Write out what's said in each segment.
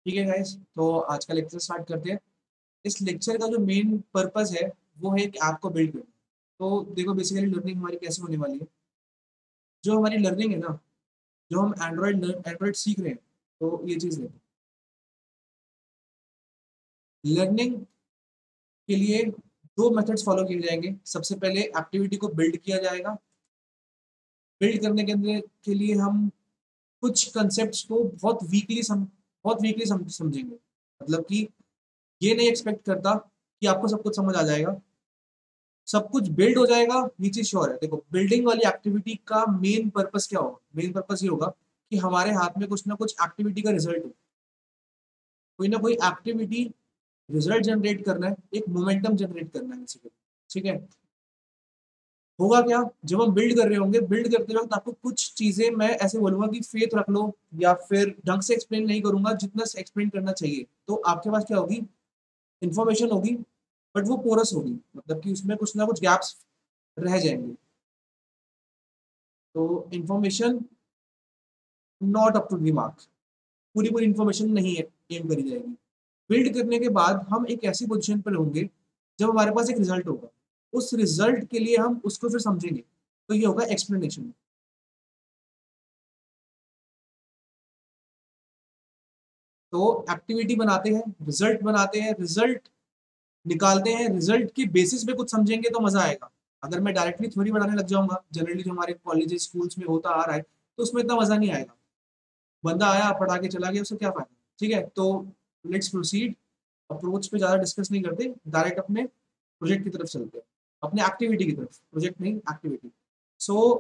ठीक है गाइस, तो आज का लेक्चर स्टार्ट करते हैं। इस लेक्चर का जो मेन पर्पस है वो है एक ऐप को बिल्ड करना। तो देखो, बेसिकली लर्निंग हमारी कैसे होने वाली है। जो हमारी लर्निंग है ना, जो हम एंड्रॉइड सीख रहे हैं, तो ये चीज़ देखो। लर्निंग के लिए दो मेथड्स फॉलो किए जाएंगे। सबसे पहले एक्टिविटी को बिल्ड किया जाएगा। बिल्ड करने के लिए हम कुछ कंसेप्ट्स को बहुत वीकली समझेंगे। मतलब कि ये नहीं एक्सपेक्ट करता कि आपको सब कुछ समझ आ जाएगा, सब कुछ बिल्ड हो जाएगा, ये चीज़ श्योर है। देखो, बिल्डिंग वाली एक्टिविटी का मेन पर्पस क्या होगा? मेन पर्पस ये होगा कि हमारे हाथ में कुछ ना कुछ एक्टिविटी का रिजल्ट हो। कोई ना कोई एक्टिविटी रिजल्ट जनरेट करना है, एक मोमेंटम जनरेट करना है बेसिकली। ठीक है? होगा क्या? जब हम बिल्ड कर रहे होंगे, बिल्ड करते वक़्त आपको कुछ चीज़ें मैं ऐसे बोलूँगा कि फेथ रख लो, या फिर ढंग से एक्सप्लेन नहीं करूँगा जितना से एक्सप्लेन करना चाहिए। तो आपके पास क्या होगी? इन्फॉर्मेशन होगी, बट वो पोरस होगी। मतलब कि उसमें कुछ ना कुछ गैप्स रह जाएँगे। तो information not up to the mark, पूरी-पूरी इन्फॉर्मेशन नहीं है एम करी जाएगी। बिल्ड करने के बाद हम एक ऐसी पोज़ीशन पर होंगे, जब हमारे पास एक रिज़ल्ट होगा। उस रिज़ल्ट के लिए हम उसको फिर समझेंगे। तो ये होगा एक्सप्लेनेशन। तो एक्टिविटी बनाते हैं, रिज़ल्ट निकालते हैं, रिज़ल्ट की बेसिस पे कुछ समझेंगे तो मज़ा आएगा। अगर मैं डायरेक्टली थ्योरी बनाने लग जाऊँगा, जनरली जो हमारे कॉलेजेस, स्कूल्स में होता आ रहा है, तो उसमें इतना मज़ा नहीं आएगा। बंदा आया, पढ़ा के चला गया, उससे क्या फ़ायदा? ठीक है? तो लेट्स प्रोसीड। अप्रोच पे ज़्यादा डिस्कस नहीं करते, डायरेक्ट अपने प्रोजेक्ट की तरफ चलते हैं। अपने एक्टिविटी की तरफ, प्रोजेक्ट नहीं, एक्टिविटी। सो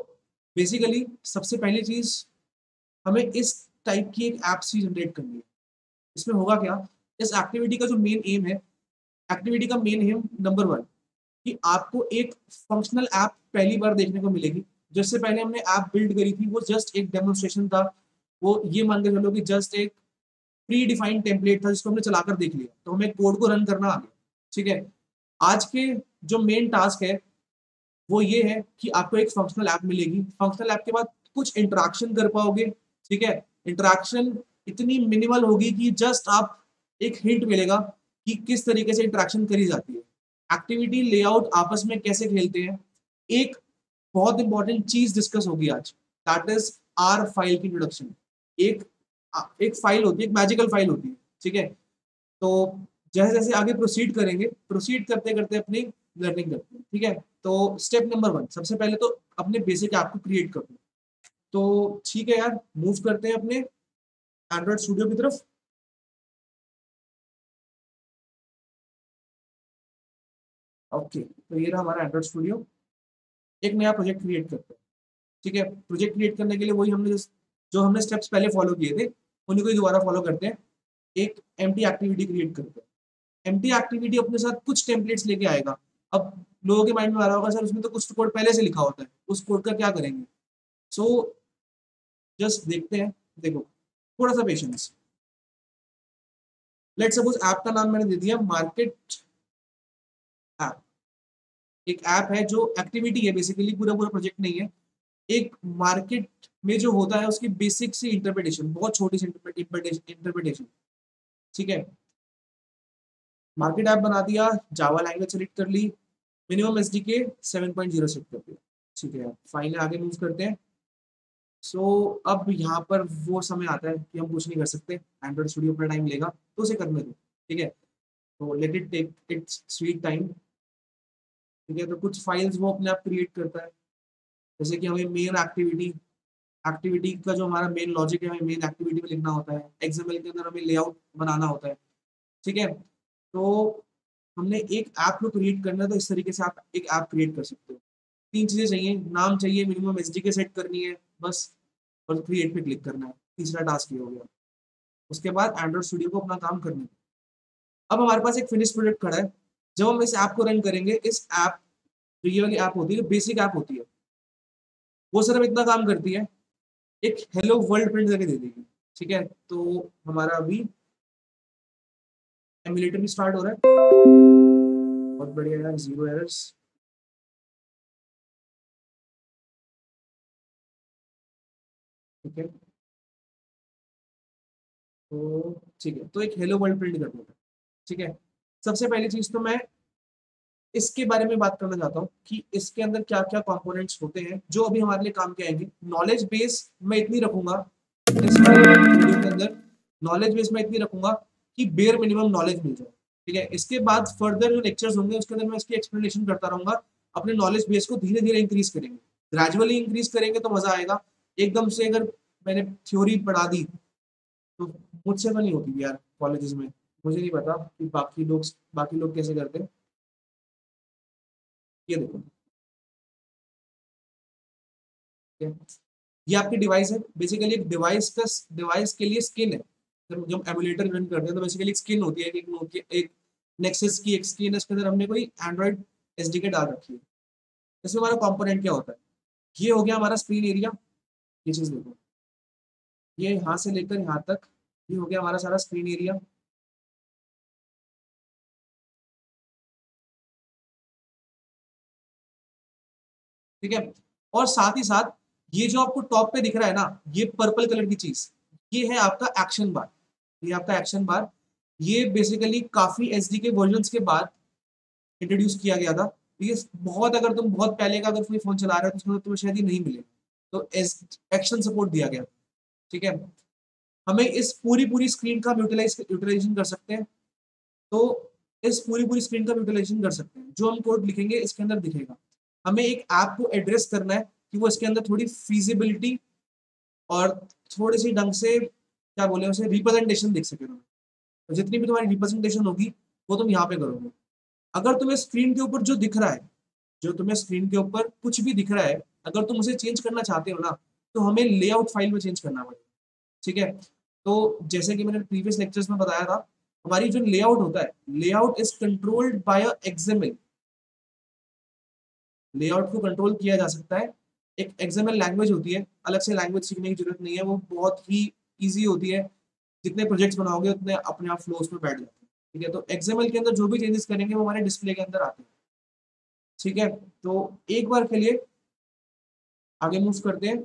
बेसिकली सबसे पहली चीज़, हमें इस टाइप की एक ऐप सी जनरेट करनी है। इसमें होगा क्या? इस एक्टिविटी का जो मेन एम है, एक्टिविटी का मेन एम नंबर 1, कि आपको एक फंक्शनल ऐप पहली बार देखने को मिलेगी। जिससे पहले हमने ऐप बिल्ड करी थी, वो जस्ट एक डेमोन्स्ट्रेशन था। वो ये मान के चलो कि जस्ट एक प्री डिफाइंड टेम्पलेट था जिसको हमने चलाकर देख लिया, तो हमें कोड को रन करना आ गया। ठीक है? आज के जो मेन टास्क है, वो ये है कि आपको एक फंक्शनल ऐप मिलेगी। फंक्शनल ऐप के बाद कुछ इंटरैक्शन कर पाओगे। ठीक है? इंटरैक्शन इतनी मिनिमल होगी कि जस्ट आप एक हिंट मिलेगा कि किस तरीके से इंटरैक्शन करी जाती है। एक्टिविटी लेआउट आपस में कैसे खेलते हैं। एक बहुत इंपॉर्टेंट चीज़ डिस्कस होगी आज, दैट इज़ आर फाइल की इंट्रोडक्शन। एक एक फाइल होती है, एक मैजिकल फाइल होती है। ठीक है? तो जैसे-जैसे आगे प्रोसीड करेंगे, प्रोसीड करते-करते अपनी लर्निंग करते हैं, ठीक है? तो स्टेप नंबर 1, सबसे पहले तो अपने बेसिक ऐप को क्रिएट कर दो। तो ठीक है यार, मूव करते हैं अपने एंड्रॉइड स्टूडियो की तरफ। ओके, तो ये रहा हमारा एंड्रॉइड स्टूडियो। एक नया प्रोजेक्ट क्रिएट करते हैं, ठीक है? प्रोजेक्ट क्रिएट करने के लिए वही हमने जो हमने स्टेप्स पहले फॉलो किए थे, उन्हीं को ही दोबारा फॉलो करते हैं। एक एम्प्टी एक्टिविटी क्रिएट करते हैं। एम्प्टी एक्टिविटी अपने साथ कुछ टेम्पलेट्स लेके आएगा। अब लोगों के माइंड में आ रहा होगा, सर उसमें तो कुछ कोड पहले से लिखा होता है, उस कोड का क्या करेंगे? सो जस्ट देखते हैं। देखो, थोड़ा-सा पेशेंस। लेट्स सपोज़ ऐप का नाम मैंने दे दिया मार्केट ऐप। एक ऐप है जो एक्टिविटी है, बेसिकली पूरा-पूरा प्रोजेक्ट नहीं है। एक मार्केट में जो होता है उसकी बेसिक सी इंटरप्रिटेशन, बहुत छोटी सी इंटरप्रिटेशन, ठीक है? मार्केट ऐप बना दिया, जावा लैंग्वेज सेलेक्ट कर ली, मिनिमम एसडीके 7.0 सेट कर दिया। ठीक है, फाइनली आगे मूव करते हैं। सो अब यहाँ पर वो समय आता है कि हम कुछ नहीं कर सकते, एंड्रॉइड स्टूडियो अपना टाइम लेगा, तो उसे करने दो। ठीक है? तो let it take its sweet time. ठीक है? तो कुछ फाइल्स वो अपने आप क्रिएट करता है। जैसे कि हमें मेन एक्टिविटी एक्टिविटी का जो हमारा मेन लॉजिक है, हमें मेन एक्टिविटी में लिखना होता है। एक्सएमएल के अंदर हमें लेआउट बनाना होता है। ठीक है? तो हमने एक ऐप को क्रिएट करना है, तो इस तरीके से आप एक ऐप क्रिएट कर सकते हो। 3 चीज़ें चाहिए, नाम चाहिए, मिनिमम एसडीके सेट करनी है, बस, और क्रिएट पे क्लिक करना है। तीसरा टास्क ये हो गया। उसके बाद एंड्रॉइड स्टूडियो को अपना काम करने दो। अब हमारे पास एक फिनिश प्रोडक्ट खड़ा है। जब हम इस ऐप को रन करेंगे, इस ऐप जो ये वाली ऐप होती है, बेसिक ऐप होती है, वो सिर्फ इतना काम करती है, एक हेलो वर्ल्ड प्रिंट करके दे देगी। ठीक है? तो हमारा अभी एमुलेटर भी स्टार्ट हो रहा है। बहुत बढ़िया यार, 0 एरर्स। ठीक है? तो ठीक है, तो एक हेलो वर्ल्ड प्रिंट कर देते हैं। ठीक है, सबसे पहली चीज तो मैं इसके बारे में बात करना चाहता हूँ कि इसके अंदर क्या क्या कंपोनेंट्स होते हैं जो अभी हमारे लिए काम के आएंगे। नॉलेज बेस मैं इतनी रखूंगा इस वाले वीडियो के अंदर, नॉलेज बेस मैं इतनी रखूंगा कि बेयर मिनिमम नॉलेज मिल जाए। ठीक है, इसके बाद फर्दर जो लेक्चर्स होंगे उसके अंदर मैं इसकी एक्सप्लेनेशन करता रहूंगा। अपने नॉलेज बेस को धीरे धीरे इंक्रीज करेंगे, ग्रेजुअली इंक्रीज करेंगे तो मजा आएगा। एकदम से अगर मैंने थ्योरी पढ़ा दी तो मुझसे तो नहीं होती यार कॉलेजेस में। मुझे नहीं पता कि बाकी लोग कैसे करते हैं। ये देखो, ठीक है? ये आपकी डिवाइस है, बेसिकली एक डिवाइस के लिए स्किन है। जब हम एमुलेटर रन करते हैं तो बेसिकली एक स्किन होती है, एक नेक्सस की एक स्किन है, इसके अंदर हमने कोई एंड्रॉइड एसडीके डाल रखी है। इसमें हमारा कंपोनेंट क्या होता है? ये हो गया हमारा स्क्रीन एरिया। ये चीज देखो, ये यहाँ से लेकर यहाँ तक, ये हो गया हमारा सारा स्क्रीन एरिया। ठीक है, और साथ ही साथ ये जो आपको टॉप पे दिख रहा है ना, ये पर्पल कलर की चीज, ये है आपका एक्शन बार। ये आपका एक्शन बार, ये बेसिकली काफी एसडी के वर्जन के बाद इंट्रोड्यूस किया गया था। ये बहुत, अगर तुम बहुत पहले का अगर कोई फोन चला रहे हो तो उसमें तुम्हें शायद ये नहीं मिलेगा। तो एक्शन सपोर्ट दिया गया। ठीक है, हमें इस पूरी पूरी स्क्रीन का यूटिलाइजेशन कर सकते हैं। तो इस पूरी पूरी स्क्रीन का यूटिलाइजेशन कर सकते हैं, जो हम कोड लिखेंगे इसके अंदर दिखेगा। हमें एक ऐप को एड्रेस करना है कि वो इसके अंदर थोड़ी फीजिबिलिटी और थोड़ी सी ढंग से क्या बोले उसे रिप्रेजेंटेशन दिख सके तुम्हें। तो जितनी भी तुम्हारी रिप्रेजेंटेशन होगी वो तुम यहाँ पे करोगे। अगर तुम्हें स्क्रीन के ऊपर जो दिख रहा है, जो तुम्हें स्क्रीन के ऊपर कुछ भी दिख रहा है, अगर तुम उसे चेंज करना चाहते हो ना, तो हमें लेआउट फाइल में चेंज करना पड़ेगा। ठीक है, तो जैसे कि मैंने प्रीवियस लेक्चर्स में बताया था, हमारी जो लेआउट होता है, layout is controlled by XML. Layout को कंट्रोल किया जा सकता है, एक एक्सएमएल लैंग्वेज होती है। अलग से लैंग्वेज सीखने की जरूरत नहीं है, वो बहुत ही ईजी होती है। जितने प्रोजेक्ट्स बनाओगे उतने अपने आप फ्लो उसमें बैठ जाते हैं। ठीक है, तो एक्सएमएल के अंदर जो भी चेंजेस करेंगे वो हमारे डिस्प्ले के अंदर आते हैं। ठीक है, तो एक बार के लिए आगे मूव करते हैं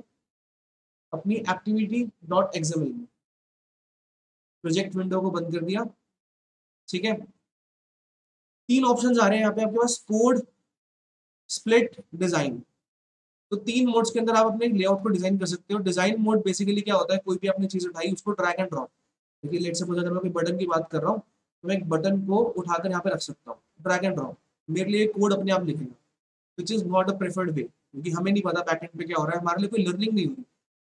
अपनी एक्टिविटी डॉट एक्सएमएल में। प्रोजेक्ट विंडो को बंद कर दिया। ठीक है, तीन ऑप्शंस आ रहे हैं यहाँ पे आपके पास, कोड, स्प्लिट, डिजाइन। तो तीन मोड्स के अंदर आप अपने लेआउट को डिजाइन कर सकते हो। डिजाइन मोड बेसिकली क्या होता है, कोई भी आपने चीज उठाई उसको ड्रैग एंड ड्रॉप। देखिए लेट सपोज अगर मैं कोई बटन की बात कर रहा हूँ तो मैं एक बटन को उठाकर यहाँ पे रख सकता हूँ, ड्रैग एंड ड्रॉप। मेरे लिए कोड अपने आप लिखेगा, which is not a preferred way, क्योंकि हमें नहीं पता बैकएंड पे क्या हो रहा है, हमारे लिए कोई लर्निंग नहीं हो रही।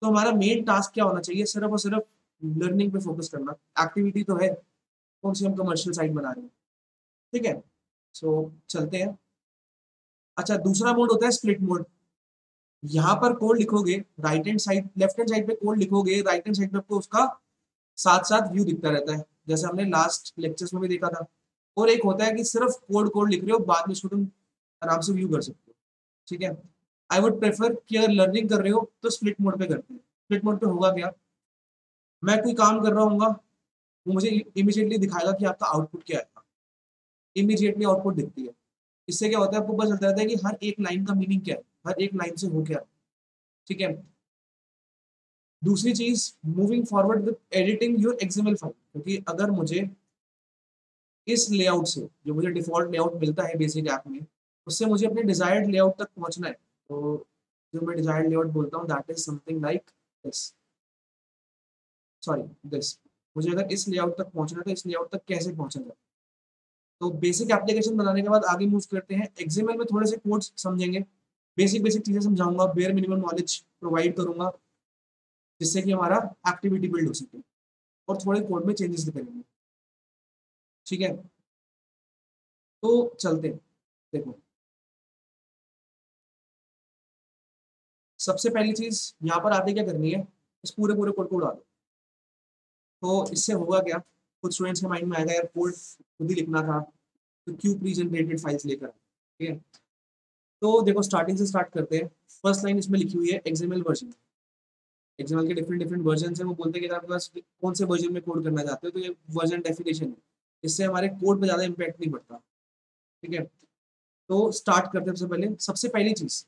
तो हमारा मेन टास्क क्या होना चाहिए, सिर्फ और सिर्फ लर्निंग पे फोकस करना। एक्टिविटी तो है, कौन सी हम कमर्शियल साइट बना रहे हैं। ठीक है, सो चलते हैं। अच्छा, दूसरा मोड होता है स्प्लिट मोड। यहाँ पर कोड लिखोगे, right hand side left hand side पे कोड लिखोगे, राइट हैंड साइड पे आपको उसका साथ साथ व्यू दिखता रहता है, जैसे हमने लास्ट लेक्चर्स में भी देखा था। और एक होता है कि सिर्फ कोड कोड लिख रहे हो, बाद में इसको तुम आराम से व्यू कर सकते हो। ठीक है, आई वुड प्रेफर कि अगर लर्निंग कर रहे हो तो स्प्लिट मोड पे करते हैं। स्प्लिट मोड पे होगा क्या, मैं कोई काम कर रहा हूँ, वो मुझे इमीडिएटली दिखाएगा कि आपका आउटपुट क्या है। इमीडिएटली आउटपुट दिखती है। इससे क्या होता है, आपको पता चलता रहता है कि हर एक लाइन का मीनिंग क्या है, हर एक लाइन से हो क्या है। ठीक है, दूसरी चीज, moving forward with editing your XML file, क्योंकि अगर मुझे इस लेआउट से, जो मुझे डिफॉल्ट लेआउट मिलता है बेसिक ऐप में, उससे मुझे अपने डिजायर्ड लेआउट तक पहुंचना है। तो जो मैं डिजायर्ड लेआउट बोलता हूँ that is something like this, sorry this. मुझे अगर इस लेआउट तक पहुंचना है तो इस लेआउट तक कैसे पहुंचा जाए। तो बेसिक एप्लीकेशन बनाने के बाद आगे मूव करते हैं। एक्सएमएल में थोड़े से कोड्स समझेंगे, बेसिक बेसिक चीजें समझाऊंगा, बेयर मिनिमम नॉलेज प्रोवाइड करूंगा, जिससे कि हमारा एक्टिविटी बिल्ड हो सके, और थोड़े कोड में चेंजेस भी करेंगे। ठीक है, तो चलते हैं। देखो, सबसे पहली चीज यहाँ पर आगे क्या करनी है, इस पूरे पूरे कोड को उड़ा दो। तो इससे होगा क्या, कुछ स्टूडेंट्स के माइंड में आएगा यार कोड खुद ही लिखना था, तो क्यों प्री जनरेटेड फाइल्स लेकर। ठीक है, तो देखो स्टार्टिंग से स्टार्ट करते हैं। फर्स्ट लाइन इसमें लिखी हुई है एक्सएमएल वर्जन। एक्सएमएल के डिफरेंट डिफरेंट वर्जन है, वो बोलते हैं कि आपके पास कौन से वर्जन में कोड करना चाहते हो, तो ये वर्जन डेफिनेशन है। इससे हमारे कोड पे ज़्यादा इम्पैक्ट नहीं पड़ता। ठीक है, तो स्टार्ट करते हैं। सबसे पहले सबसे पहली चीज़,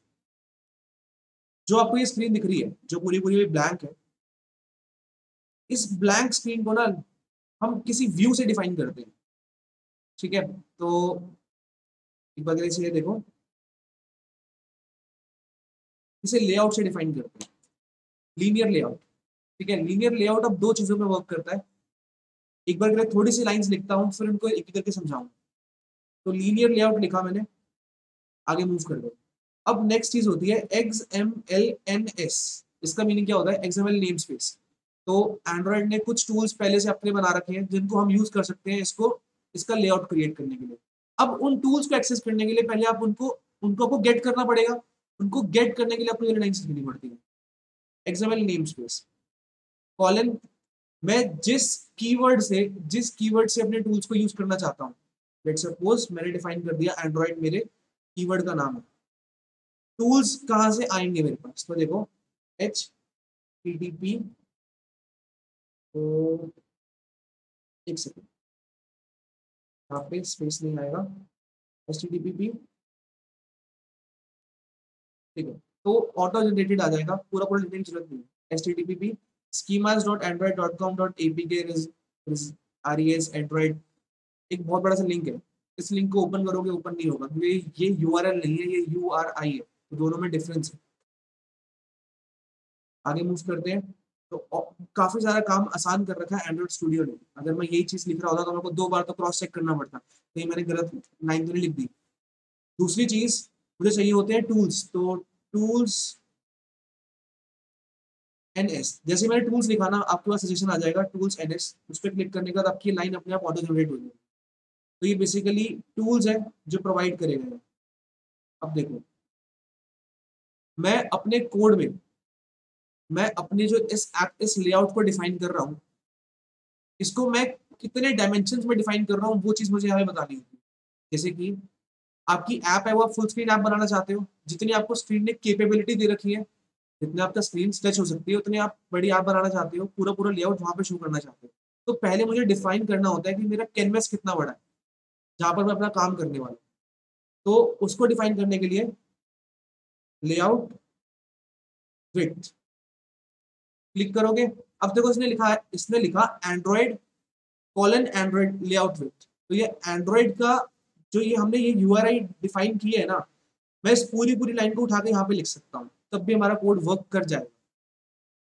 जो आपको ये स्क्रीन दिख रही है जो पूरी पूरी ब्लैंक है, इस ब्लैंक स्क्रीन को ना हम किसी व्यू से डिफाइन करते हैं, ठीक है। तो एक बार इसे ये देखो, इसे लेआउट से डिफाइन करते हैं, लीनियर लेआउट, ठीक है। लीनियर लेआउट अब दो चीजों में वर्क करता है। एक बार थोड़ी सी लाइंस लिखता हूँ, फिर उनको एक एक करके समझाऊंगा। तो लीनियर लेआउट लिखा मैंने, आगे मूव कर दो। अब नेक्स्ट चीज होती है XMLNS। इसका मीनिंग क्या होता है? XML name space. तो एंड्रॉइड ने कुछ टूल्स पहले से अपने बना रखे हैं जिनको हम यूज कर सकते हैं इसको, इसका लेआउट क्रिएट करने के लिए। अब उन टूल्स को एक्सेस करने के लिए पहले आप उनको उनको आपको गेट करना पड़ेगा। उनको गेट करने के लिए आपको ये लाइंस लिखनी पड़ती है, XML नेम स्पेस कॉलन, मैं जिस कीवर्ड से अपने टूल्स को यूज करना चाहता हूँ। लेट्स सपोज मैंने डिफाइन कर दिया एंड्रॉइड मेरे कीवर्ड का नाम है। टूल्स कहाँ से आएंगे मेरे पास? तो देखो HTTP, तो एक सेकेंड, यहाँ पे स्पेस नहीं आएगा, HTTP, ठीक है। तो ऑटो जनरेटेड आ जाएगा, पूरा पूरा लिखने की जरूरत नहीं है। HTTP schemas.android.com.apk res android, एक बहुत बड़ा सा लिंक है। इस लिंक को ओपन करोगे, ओपन नहीं होगा क्योंकि ये URL नहीं है, ये URI है, तो दोनों में डिफरेंस है। आगे मूव करते हैं। तो काफी सारा काम आसान कर रखा है एंड्रॉइड स्टूडियो ने। अगर मैं यही चीज लिख रहा होता तो मेरे को 2 बार तो क्रॉस चेक करना पड़ता, कहीं मैंने गलत लाइन तो नहीं लिख दी। दूसरी चीज मुझे चाहिए होते हैं टूल्स। तो टूल्स NS, जैसे मैंने टूल्स लिखा ना, आपके पास सजेशन आ जाएगा टूल्स NS, उस पर क्लिक करने के बाद आपकी लाइन अपने आप ऑटो जनरेट हो जाएगी। तो ये बेसिकली टूल्स है जो प्रोवाइड करे गए हैं। अब देखो, मैं अपने कोड में, मैं अपने जो इस लेआउट को डिफाइन कर रहा हूँ, इसको मैं कितने डायमेंशंस में डिफाइन कर रहा हूँ, वो चीज मुझे यहाँ पे बतानी होगी। जैसे कि आपकी ऐप है, वो आप फुल स्क्रीन ऐप बनाना चाहते हो, जितनी आपको स्क्रीन ने कैपेबिलिटी दे रखी है, जितने आपका स्क्रीन स्ट्रेच हो सकती है, उतनी आप बड़ी ऐप बनाना चाहते हो, पूरा पूरा लेआउट वहां पे शो करना चाहते हो। तो पहले मुझे डिफाइन करना होता है कि मेरा कैनवस कितना बड़ा है, जहां पर मैं अपना काम करने वाला हूँ। तो उसको डिफाइन करने के लिए लेआउट विड्थ क्लिक करोगे। अब देखो इसने लिखा है, इसने लिखा Android colon Android layout width. तो ये एंड्रॉइड का जो ये हमने ये URI डिफाइन की है ना, मैं इस पूरी पूरी लाइन को उठा के यहाँ पे लिख सकता हूँ, तब भी हमारा कोड वर्क कर जाएगा।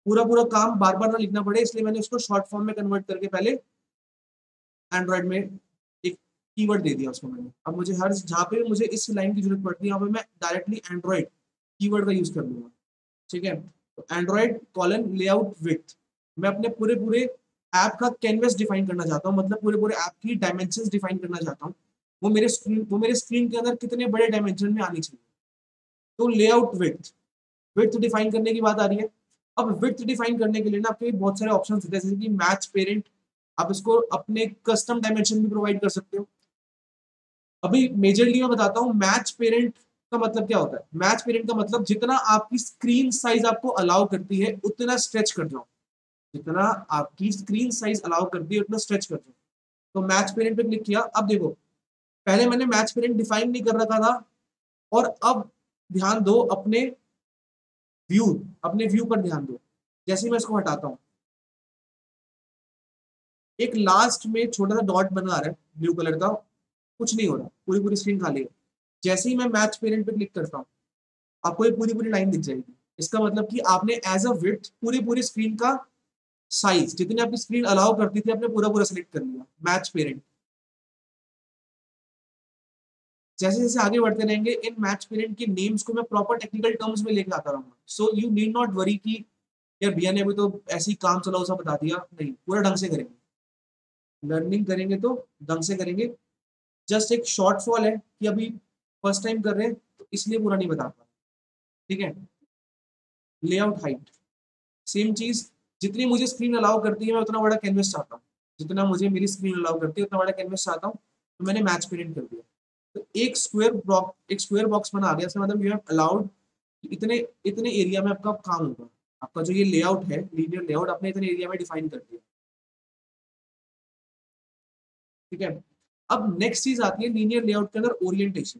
पूरा पूरा काम बार बार ना लिखना पड़े, इसलिए मैंने उसको शॉर्ट फॉर्म में कन्वर्ट करके पहले एंड्रॉइड में एक कीवर्ड दे दिया उसको मैंने। अब मुझे हर जहाँ पे मुझे इस लाइन की जरूरत पड़ती है, यहाँ पे मैं डायरेक्टली एंड्रॉइड कीवर्ड का यूज कर लूंगा, ठीक है। तो एंड्रॉइड कॉलन लेआउट विड्थ, मैं अपने पूरे पूरे ऐप का कैनवस डिफाइन करना चाहता हूँ, मतलब पूरे पूरे ऐप की डायमेंशंस डिफाइन करना चाहता हूँ। वो मेरे स्क्रीन के अंदर कितने बड़े डायमेंशन में आनी चाहिए। तो लेआउट विड्थ, विड्थ डिफाइन करने की बात आ रही है। अब विड्थ डिफाइन करने के लिए ना आपके बहुत सारे ऑप्शन होते हैं, जैसे कि मैच पेरेंट, आप इसको अपने कस्टम डायमेंशन भी प्रोवाइड कर सकते हो। अभी मेजरली मैं बताता हूँ मैच पेरेंट का मतलब क्या होता है। मैच पेरेंट का मतलब जितना आपकी स्क्रीन साइज आपको अलाउ करती है उतना स्ट्रेच कर जाओ, जितना आपकी स्क्रीन साइज अलाउ करती है उतना स्ट्रेच कर जाओ। तो मैच पेरेंट पे क्लिक किया। अब देखो, पहले मैंने मैच पेरेंट डिफाइन नहीं कर रखा था, और अब ध्यान दो व्यू अपने व्यू पर ध्यान दो। जैसे मैं इसको हटाता हूँ, एक लास्ट में छोटा सा डॉट बना रहा है ब्लू कलर का, कुछ नहीं हो रहा, पूरी पूरी स्क्रीन खाली है। जैसे ही मैं मैच पेरेंट पे क्लिक करता हूँ, आपको ये पूरी पूरी लाइन दिख जाएगी। इसका मतलब कि आपने एज अ विड्थ पूरी पूरी स्क्रीन का साइज, जितनी आपकी स्क्रीन अलाउ करती थी, आपने पूरा पूरा सिलेक्ट कर लिया मैच पेरेंट। जैसे जैसे आगे बढ़ते रहेंगे, इन मैच पेरेंट की नेम्स को मैं प्रॉपर टेक्निकल टर्म्स में लेके आता रहूंगा। So you need not worry कि यार भैया ने अभी तो ऐसे ही काम चलाओ सा बता दिया, नहीं, पूरा ढंग से करेंगे। लर्निंग करेंगे तो ढंग से करेंगे। जस्ट एक शॉर्ट फॉल है कि अभी फर्स्ट टाइम कर रहे हैं, तो इसलिए पूरा नहीं बता पा, ठीक है। लेआउट हाइट, सेम चीज, जितनी मुझे स्क्रीन अलाउ करती है मैं उतना बड़ा कैनवस चाहता हूँ, जितना मुझे मेरी स्क्रीन अलाउ करती है उतना बड़ा कैनवस चाहता हूँ। तो मैंने मैच पेरेंट कर दिया। तो एक स्क्वायर बॉक्स बना दिया, इसका मतलब यू हैव अलाउड इतने इतने एरिया में आपका काम होगा। आपका जो ये लेआउट है, लीनियर लेआउट, आपने इतने एरिया में डिफाइन कर दिया, ठीक है। अब नेक्स्ट चीज आती है लीनियर लेआउट के अंदर ओरिएंटेशन।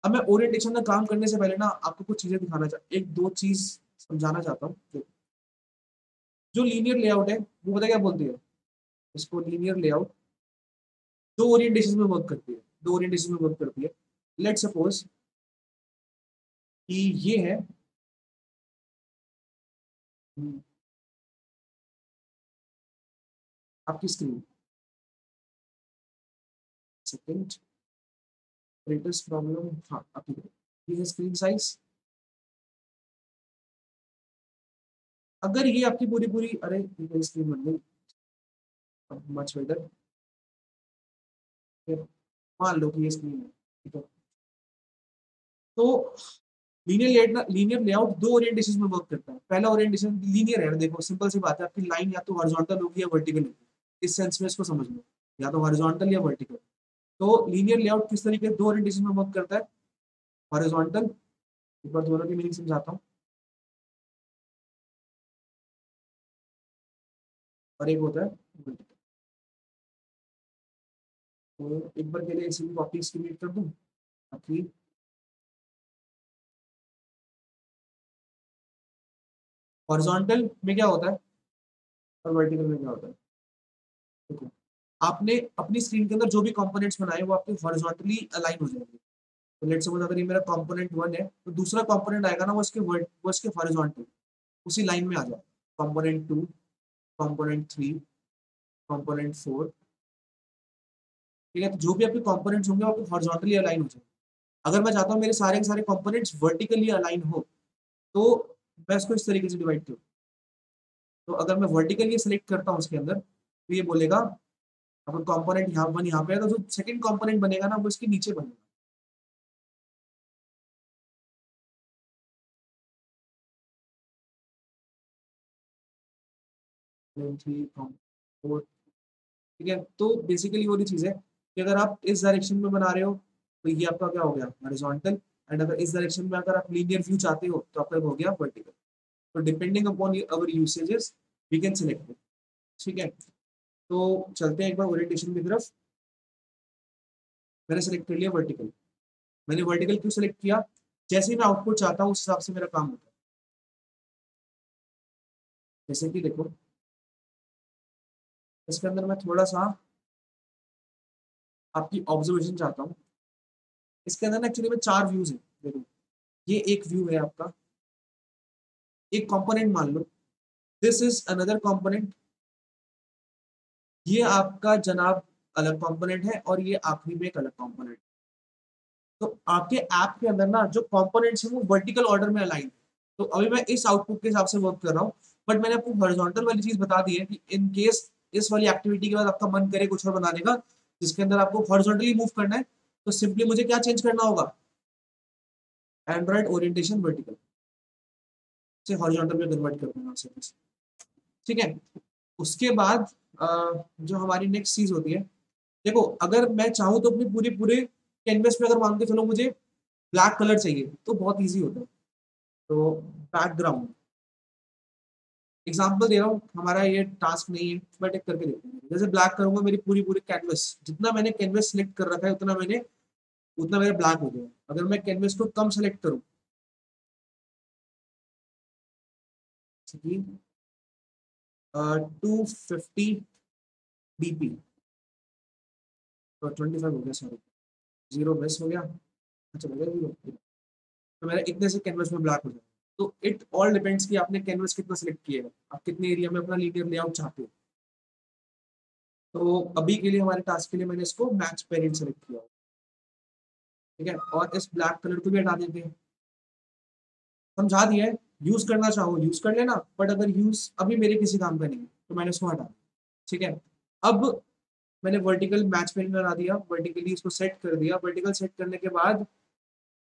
अब मैं ओरिएंटेशन का काम करने से पहले ना आपको कुछ चीजें दिखाना चाहता, एक दो चीज समझाना चाहता हूँ। जो लीनियर लेआउट है वो पता क्या बोलती है, इसको लीनियर लेआउट दो ओरिएंटेशन में वर्क करती है, दो ओरिएंटेशन में वर्क करती है। लेट सपोज कि ये है आपकी स्क्रीन, सेकंड ग्रेटेस्ट प्रॉब्लम, हाँ आपकी ये है स्क्रीन साइज। अगर ये आपकी पूरी पूरी, अरे ये स्क्रीन बन गई, मच बेटर, मान लो कि ये स्क्रीन है, ठीक है। तो लीनियर लेआउट दो ओरिएंटेशन में वर्क करता है। पहला ओरिएंटेशन लीनियर है, देखो सिंपल सी बात है, आपकी लाइन या तो हॉरिजॉन्टल होगी या वर्टिकल होगी, इस सेंस में इसको समझ लो, या तो हॉरिजॉन्टल या वर्टिकल। तो लीनियर लेआउट किस तरीके दो ओरिएंटेशन में वर्क करता है, हॉरिजॉन्टल, एक बार दोनों की मीनिंग समझाता हूँ, और एक होता है वर्टिकल। तो एक बार के लिए इसी कॉपी क्रिएट कर दूँ आपकी। हॉरिजॉन्टल में क्या होता है और वर्टिकल में क्या होता है, देखो आपने अपनी स्क्रीन के अंदर जो भी कंपोनेंट्स बनाए वो आपके हॉरिजॉन्टली अलाइन हो जाएंगे। तो लेट्स सपोज अगर ये मेरा कंपोनेंट 1 है तो दूसरा कंपोनेंट आएगा ना, वो इसके हॉरिजॉन्टल उसी लाइन में आ जाए। कंपोनेंट 2, कंपोनेंट 3, कंपोनेंट 4, ठीक है। तो जो भी आपके कंपोनेंट्स होंगे वो आपके हॉरिजॉन्टली अलाइन हो जाएंगे। अगर मैं चाहता हूँ मेरे सारे के सारे कंपोनेंट्स वर्टिकली अलाइन हो, तो मैं इसको इस तरीके से डिवाइड करूँ। तो अगर मैं वर्टिकली सेलेक्ट करता हूँ उसके अंदर, तो ये बोलेगा अगर कंपोनेंट यहाँ वन यहाँ पे है तो जो सेकंड कंपोनेंट बनेगा ना वो इसके नीचे बनेगा। थ्री, फोर, ठीक है। तो बेसिकली वो चीज़ है कि अगर आप इस डायरेक्शन में बना रहे हो तो ये आपका क्या हो गया हॉरिजॉन्टल, एंड अगर इस डायरेक्शन में अगर आप लीनियर व्यू चाहते हो तो आपका हो गया वर्टिकल। तो depending upon our usages we can select it, ठीक है। तो चलते हैं एक बार ओरिएंटेशन की तरफ। मैंने सेलेक्ट कर लिया वर्टिकल। मैंने वर्टिकल क्यों सेलेक्ट किया, जैसे ही मैं आउटपुट चाहता हूँ उस हिसाब से मेरा काम होता है। जैसे कि देखो इसके अंदर मैं थोड़ा सा आपकी ऑब्जर्वेशन चाहता हूँ। इसके अंदर ना एक्चुअली में चार व्यूज है, देखो ये एक व्यू है आपका, एक कंपोनेंट मान लो, दिस इज अनदर कंपोनेंट, ये आपका जनाब अलग कंपोनेंट है, और ये आखिरी में एक अलग कंपोनेंट। तो आपके ऐप के अंदर ना जो कंपोनेंट्स हैं वो वर्टिकल ऑर्डर में अलाइन है। तो अभी मैं इस आउटपुट के हिसाब से वर्क कर रहा हूँ, बट मैंने आपको हॉरिजॉन्टल वाली चीज बता दी है कि इन केस इस वाली एक्टिविटी के बाद आपका मन करे कुछ और बनाने का जिसके अंदर आपको हॉरिजॉन्टली मूव करना है, तो सिंपली मुझे क्या चेंज करना होगा, एंड्रॉइड ओरिएंटेशन वर्टिकल से हॉरिजॉन्टल में कन्वर्ट कर देना उसे, ठीक है। उसके बाद जो हमारी नेक्स्ट चीज होती है, देखो अगर मैं चाहूँ तो अपनी पूरी पूरे कैनवस पे अगर मान के चलो मुझे ब्लैक कलर चाहिए तो बहुत इजी होता है। तो बैकग्राउंड एग्जांपल दे रहा हूँ, हमारा ये टास्क नहीं है बट एक करके देखते हैं। जैसे ब्लैक करूंगा मेरी पूरी पूरी कैनवस, जितना मैंने कैनवस सिलेक्ट कर रखा है उतना मेरा ब्लैक हो गया। अगर मैं कैनवस को कम सेलेक्ट करूँ, 250 dp, तो 25 हो गया, सॉरी जीरो मिस हो गया, अच्छा हो गया जीरो, तो मेरा इतने से कैनवस में ब्लैक हो जाएगा। तो इट ऑल डिपेंड्स कि आपने कैनवस कितना सेलेक्ट किया है, आप कितने एरिया में अपना लीनियर लेआउट चाहते हो। तो अभी के लिए हमारे टास्क के लिए मैंने इसको मैच पेरेंट सेलेक्ट किया, ठीक है। और इस ब्लैक कलर को भी हटा देते हैं, समझा दिया है। यूज करना चाहो यूज कर लेना, बट अगर यूज अभी मेरे किसी काम का नहीं है तो मैंने इसको हटा दिया, ठीक है। अब मैंने वर्टिकल मैच पेरेंट बना दिया, वर्टिकली इसको सेट कर दिया। वर्टिकल सेट करने के बाद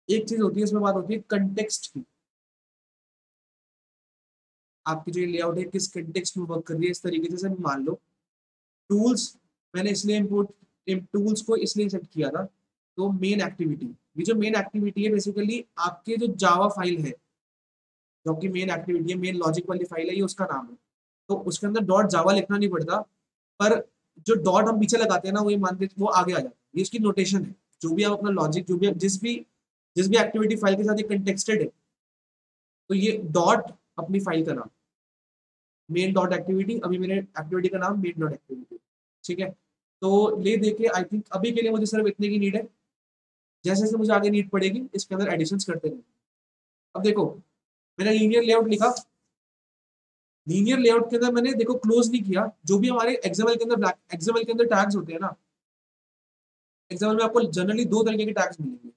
एक चीज होती है, इसमें बात होती है कंटेक्स्ट की। आपकी जो लेआउट है किस कंटेक्स्ट में वर्क कर रही है, इस तरीके से मान लो टूल्स, मैंने इसलिए इम्पोर्ट टूल्स को इसलिए सेट किया था। तो मेन एक्टिविटी, ये जो मेन एक्टिविटी है बेसिकली आपके जो जावा फाइल है, जो आपकी मेन एक्टिविटी है, मेन लॉजिक वाली फाइल है, ये उसका नाम है। तो उसके अंदर डॉट जावा लिखना नहीं पड़ता, पर जो डॉट हम पीछे लगाते हैं ना वो मान के वो आगे आ जाता है, ये इसकी नोटेशन है। जो भी आप अपना लॉजिक, जो भी जिस भी एक्टिविटी फाइल के साथ ये कंटेक्स्टेड है, तो ये डॉट अपनी फाइल का नाम, मेन डॉट एक्टिविटी, अभी मेरे एक्टिविटी का नाम मेन डॉट एक्टिविटी, ठीक है। तो ले दे के आई थिंक अभी के लिए मुझे सिर्फ इतने की नीड है, जैसे जैसे मुझे आगे नीड पड़ेगी इसके अंदर एडिशंस करते रहेंगे। अब देखो मैंने लीनियर लेआउट लिखा, लीनियर लेआउट के अंदर मैंने देखो क्लोज नहीं किया, जो भी हमारे एक्सएमएल के अंदर एक्सएमएल के अंदर टैग्स होते हैं ना, एक्सएमएल में आपको जनरली दो तरीके के टैग्स मिलेंगे।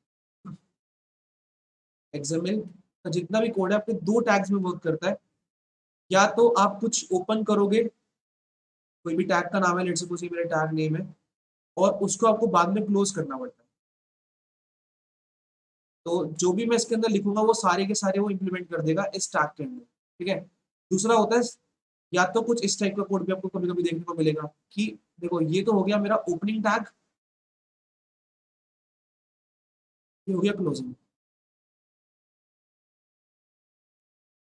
एक्सएमएल का जितना भी कोड है आपके दो टैग्स में वर्क करता है, या तो आप कुछ ओपन करोगे, कोई भी टैग का नाम है, लेट्स सपोज ये मेरा टैग नेम है, और उसको आपको बाद में क्लोज करना पड़ता है। तो जो भी मैं इसके अंदर लिखूंगा वो सारे के सारे वो इंप्लीमेंट कर देगा इस टैग के अंदर, ठीक है। दूसरा होता है, या तो कुछ इस टाइप का कोड भी आपको कभी कभी देखने को मिलेगा कि देखो ये तो हो गया मेरा ओपनिंग टैग, ये हो गया क्लोजिंग,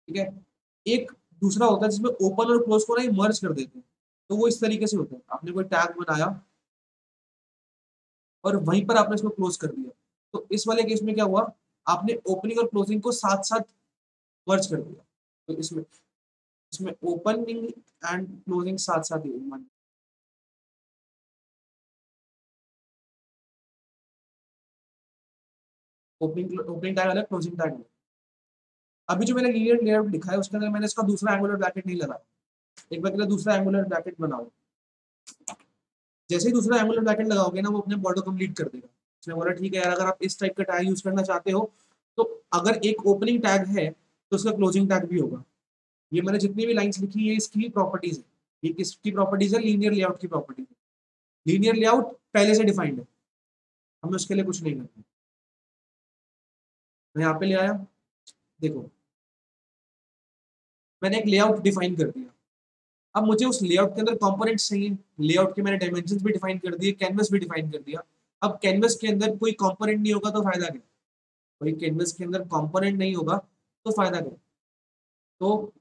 ठीक है। एक दूसरा होता है जिसमें ओपन और क्लोज को ना मर्ज कर देते हैं, तो वो इस तरीके से होता है, आपने कोई टैग बनाया और वहीं पर आपने इसको क्लोज कर दिया, तो इस वाले केस में क्या हुआ, आपने ओपनिंग और क्लोजिंग को साथ साथ मर्ज कर दिया। तो इसमें इसमें ओपनिंग एंड क्लोजिंग साथ साथ ही होगी। ओपनिंग ओपनिंग टैग अलग, क्लोजिंग टैग अलग। अभी जो मैंने लीनियर लेआउट लिखा है उसके अंदर मैंने इसका दूसरा एंगुलर ब्रैकेट नहीं लगाया। एक बार के लिए दूसरा एंगुलर ब्रैकेट बनाओ, जैसे ही दूसरा एंगुलर ब्रैकेट लगाओगे ना वो अपने बॉर्डर कंप्लीट कर देगा। उसने बोला ठीक है यार, अगर आप इस टाइप का टैग यूज करना चाहते हो तो अगर एक ओपनिंग टैग है तो उसका क्लोजिंग टैग भी होगा। ये मैंने जितनी भी लाइंस लिखी है इसकी प्रॉपर्टीज है। ये किसकी प्रॉपर्टीज है, लीनियर लेआउट की प्रॉपर्टीज है। लीनियर लेआउट पहले से डिफाइंड है, हमें उसके लिए कुछ नहीं करना। मैं यहाँ पे ले आया, देखो मैंने एक लेआउट डिफाइन कर दिया। अब मुझे उस लेआउट के अंदर कंपोनेंट्स चाहिए, लेआउट के मैंने डायमेंशंस भी डिफाइन कर दिए, कैनवस भी डिफाइन कर दिया। अब कैनवस के अंदर कोई कंपोनेंट नहीं होगा तो फायदा क्या, कोई कैनवस के अंदर कंपोनेंट नहीं होगा तो फायदा क्या। तो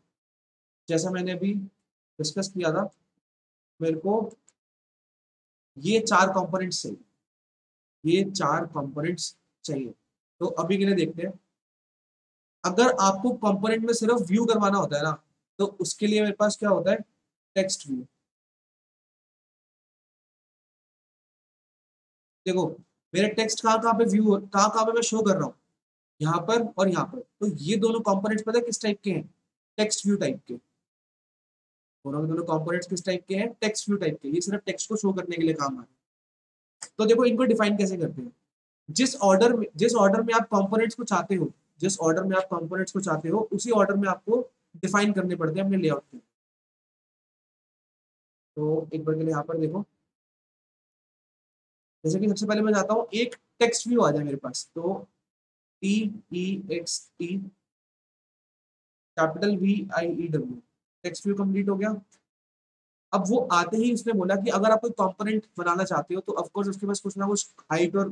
जैसा मैंने अभी डिस्कस किया था, मेरे को ये चार कंपोनेंट्स चाहिए, ये चार कंपोनेंट्स चाहिए। तो अभी के लिए देखते हैं, अगर आपको कंपोनेंट में सिर्फ व्यू करवाना होता है ना, तो उसके लिए मेरे पास क्या होता है, टेक्स्ट व्यू। देखो मेरे टेक्स्ट कहाँ कहाँ पे व्यू, कहाँ कहाँ पे मैं शो कर रहा हूँ, यहाँ पर और यहाँ पर। तो ये दोनों कंपोनेंट्स पता है किस टाइप के हैं, टेक्स्ट व्यू टाइप के। दोनों के दोनों कंपोनेंट्स किस टाइप के हैं, टेक्स्ट व्यू टाइप के। ये सिर्फ टेक्स्ट को शो करने के लिए काम आ रहा है। तो देखो इनको डिफाइन कैसे करते हैं, जिस ऑर्डर में आप कंपोनेंट्स को चाहते हो, जिस ऑर्डर में आप कंपोनेंट्स को चाहते हो उसी ऑर्डर में आपको डिफाइन करने पड़ते हैं अपने लेआउट के। तो एक बार के लिए यहाँ पर देखो, जैसे कि सबसे पहले मैं जाता हूँ, एक टेक्स्ट व्यू आ जाए मेरे पास, तो T E X T capital V I E W, text view complete हो गया। अब वो आते ही उसने बोला कि अगर आप कोई कंपोनेंट बनाना चाहते हो तो ऑफ कोर्स उसके पास कुछ ना कुछ हाइट और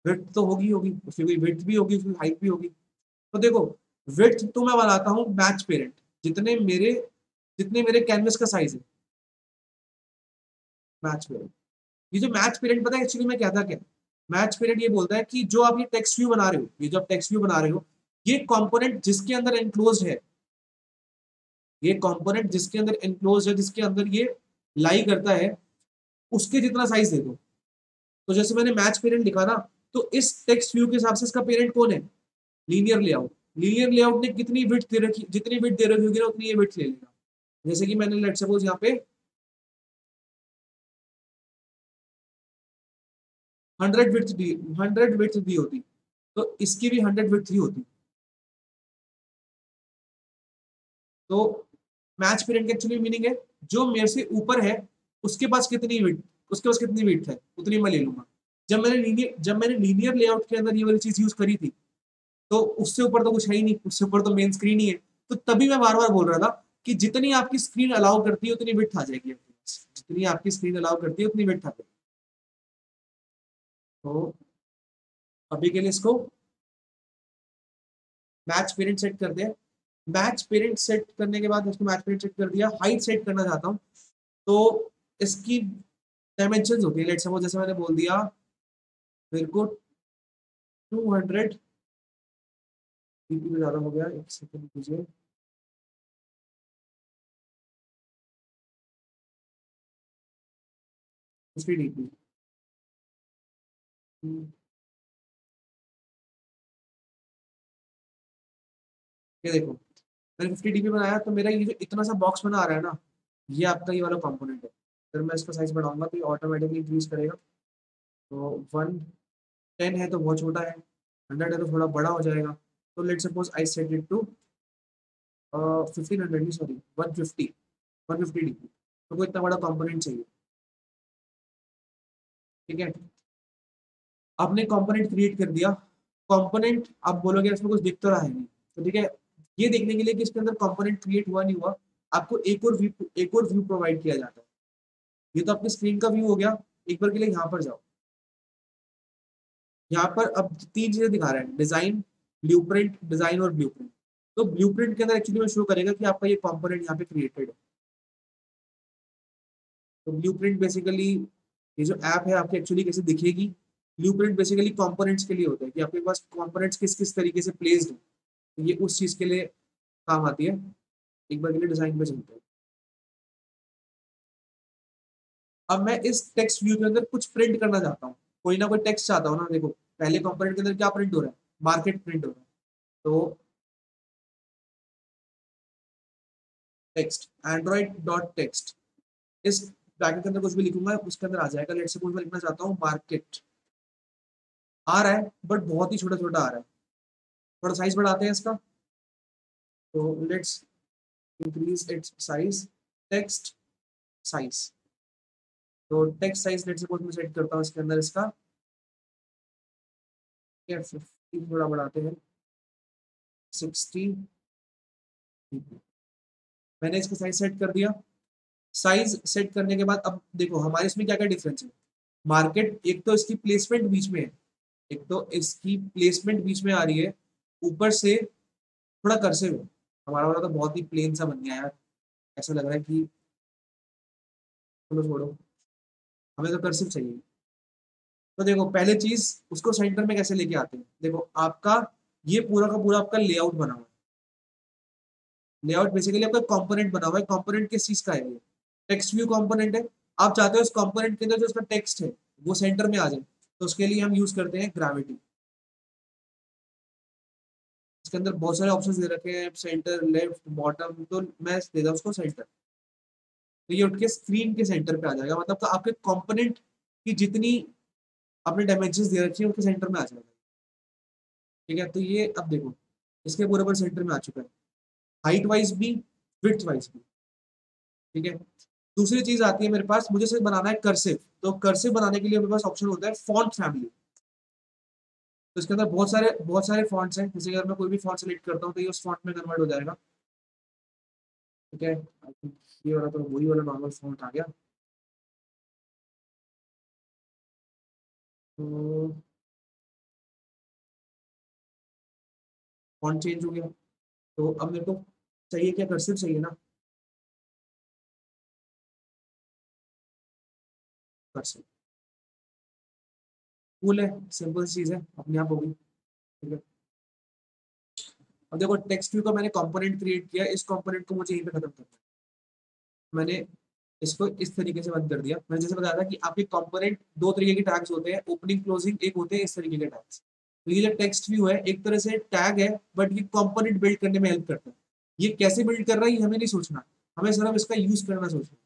विड्थ तो होगी, उसकी कोई विड्थ भी होगी, उसकी हाइट भी होगी। तो देखो विड्थ तो मैं बनाता हूँ मैच पेरेंट, जितने मेरे कैनवस का साइज है, मैच पेरेंट। ये जो मैच पेरेंट पता है एक्चुअली में कहता क्या है, मैच पेरेंट ये बोलता है कि जो आप ये टेक्स्ट व्यू बना रहे हो, ये जो आप टेक्स्ट व्यू बना रहे हो, ये कंपोनेंट जिसके अंदर एनक्लोज है, ये कंपोनेंट जिसके अंदर एनक्लोज है, जिसके अंदर ये लाई करता है, उसके जितना साइज दे दो। तो जैसे मैंने मैच पेरेंट लिखा ना, तो इस टेक्स्ट व्यू के हिसाब से इसका पेरेंट कौन है, लीनियर लेआउट। लीनियर लेआउट ने कितनी विड्थ दे रखी, जितनी विड्थ दे रखी होगी ना उतनी ये विड्थ ले लेगा। जैसे कि मैंने लेट सपोज यहाँ पे 100 विड्थ दी होती, तो इसकी भी 100 विड्थ ही होती। तो मैच पेरेंट की एक्चुअली मीनिंग है, जो मेरे से ऊपर है उसके पास कितनी विड्थ, उसके पास कितनी विड्थ है उतनी मैं ले लूंगा। जब मैंने लीनियर लेआउट के अंदर ये वाली चीज यूज करी थी, तो उससे ऊपर तो कुछ है ही नहीं, उससे ऊपर तो मेन स्क्रीन ही है। तो तभी मैं बार बार बोल रहा था कि जितनी आपकी स्क्रीन अलाउ करती है उतनी विड्थ आ जाएगी आपके पास, जितनी आपकी स्क्रीन अलाउ करती है उतनी विड्थ आ जाएगी। तो अभी के लिए इसको मैच पेरेंट सेट कर दिया। मैच पेरेंट सेट करने के बाद इसको मैच पेरेंट सेट कर दिया, हाइट सेट करना चाहता हूँ। तो इसकी डायमेंशन होती है, लेट सपोज जैसे मैंने बोल दिया मेरे को 200 पीपी में ज्यादा हो गया, एक सेकंड मुझे 50 dp। ये देखो मैंने 50 dp बनाया, तो मेरा ये जो इतना सा बॉक्स बना आ रहा है ना, ये आपका ये वाला कंपोनेंट है। फिर मैं इसका साइज बढ़ाऊंगा तो ये ऑटोमेटिकली इंक्रीज करेगा। तो 110 है तो बहुत छोटा है, 100 है तो थोड़ा बड़ा हो जाएगा। तो let suppose I set it to 1500, sorry 150 DP. तो कोई इतना बड़ा कंपोनेंट चाहिए, ठीक है। आपने कंपोनेंट क्रिएट कर दिया। कंपोनेंट आप बोलोगे इसमें कुछ दिख तो रहा है नहीं, तो ठीक है। ये देखने के लिए कि इसके अंदर कंपोनेंट क्रिएट हुआ नहीं हुआ, आपको एक और व्यू प्रोवाइड किया जाता है। ये तो आपकी स्क्रीन का व्यू हो गया। एक बार के लिए यहाँ पर जाओ। यहाँ पर अब तीन चीजें दिखा रहे हैं, डिजाइन, ब्लूप्रिंट, डिजाइन और ब्लूप्रिंट। तो ब्लूप्रिंट के अंदर एक्चुअली में शो करेगा कि आपका ये कंपोनेंट यहाँ पे क्रिएटेड है। तो ब्लूप्रिंट बेसिकली ये जो ऐप है आपकी एक्चुअली कैसे दिखेगी। ब्लूप्रिंट बेसिकली कंपोनेंट्स के लिए होता है कि आपके पास कंपोनेंट्स किस किस तरीके से प्लेस्ड है, तो ये उस चीज के लिए काम आती है। एक बार के लिए डिजाइन पे चलते हैं। अब मैं इस टेक्स्ट व्यू के अंदर कुछ प्रिंट करना चाहता हूँ, कोई ना कोई टेक्स्ट चाहता हूँ ना। देखो पहले कंपोनेंट के अंदर क्या प्रिंट हो रहा है, मार्केट प्रिंट हो रहा है। तो टेक्स्ट एंड्रॉइड डॉट टेक्स्ट, इस ब्रैकेट के अंदर कुछ भी लिखूंगा उसके अंदर आ जाएगा। लेट्स सपोज मैं लिखना चाहता हूँ मार्केट, आ रहा है बट बहुत ही छोटा छोटा आ रहा है। थोड़ा साइज बढ़ाते हैं इसका। तो let's increase its size, text size. तो टेक्स्ट साइज लेट्स सपोज मैं सेट करता हूँ इसके अंदर इसका 50, थोड़ा बढ़ाते हैं 60। मैंने इसका साइज सेट कर दिया। साइज सेट करने के बाद अब देखो हमारे इसमें क्या क्या डिफरेंस है। मार्केट, एक तो इसकी प्लेसमेंट बीच में है, एक तो इसकी प्लेसमेंट बीच में आ रही है, ऊपर से थोड़ा कर्सिव है। हमारा वाला तो बहुत ही प्लेन सा बन गया यार, ऐसा लग रहा है कि चलो छोड़ो, हमें तो कर्सिव चाहिए। तो देखो पहले चीज उसको सेंटर में कैसे लेके आते हैं। देखो आपका ये पूरा का पूरा आपका लेआउट बना हुआ है। लेआउट बेसिकली आपका कंपोनेंट बना हुआ है। कंपोनेंट किस चीज का है, ये टेक्स्ट व्यू कंपोनेंट है। आप चाहते हो इस कंपोनेंट के अंदर जो उसका टेक्स्ट है वो सेंटर में आ जाए, तो उसके लिए हम यूज करते हैं ग्रेविटी। इसके अंदर बहुत सारे ऑप्शंस दे रखे हैं, सेंटर, लेफ्ट, बॉटम। तो मैं दे दूं उसको सेंटर, तो ये उठ के स्क्रीन के सेंटर पे आ जाएगा। मतलब तो आपके कंपोनेंट की जितनी आपने डायमेंशन दे रखी है उनके सेंटर में आ जाएगा। ठीक है, तो ये अब देखो इसके पूरे पर सेंटर में आ चुका है, हाइट वाइज भी, विड्थ वाइज भी। ठीक है। दूसरी चीज आती है मेरे पास, मुझे सिर्फ बनाना है कर्सिव। तो कर्सिव बनाने के लिए मेरे पास ऑप्शन होता है फॉन्ट फैमिली। तो इसके अंदर बहुत सारे फॉन्ट्स हैं। जैसे अगर मैं कोई भी फॉन्ट सेलेक्ट करता हूँ तो ये उस फॉन्ट में कन्वर्ट हो जाएगा। ठीक है, आई थिंक ये वाला तो वही वाला नॉर्मल फॉन्ट आ गया। तो फॉन्ट चेंज हो गया। तो अब मेरे को चाहिए क्या, कर्सिव चाहिए ना। कर्सिव कूल है, सिंपल चीज है, अपने आप होगी। ठीक है। अब देखो टेक्स्ट व्यू का मैंने कंपोनेंट क्रिएट किया, इस कंपोनेंट को मुझे यहीं पे खत्म करना है। मैंने इसको इस तरीके से बंद कर दिया। मैंने जैसे बताया था कि आपके कंपोनेंट दो तरीके के टैग्स होते हैं, ओपनिंग क्लोजिंग, एक होते हैं इस तरीके के टैग्स। तो ये जो टेक्स्ट व्यू है एक तरह से टैग है, बट ये कंपोनेंट बिल्ड करने में हेल्प करता है। ये कैसे बिल्ड कर रहा है ये हमें नहीं सोचना, हमें सिर्फ इसका यूज करना सोचना है।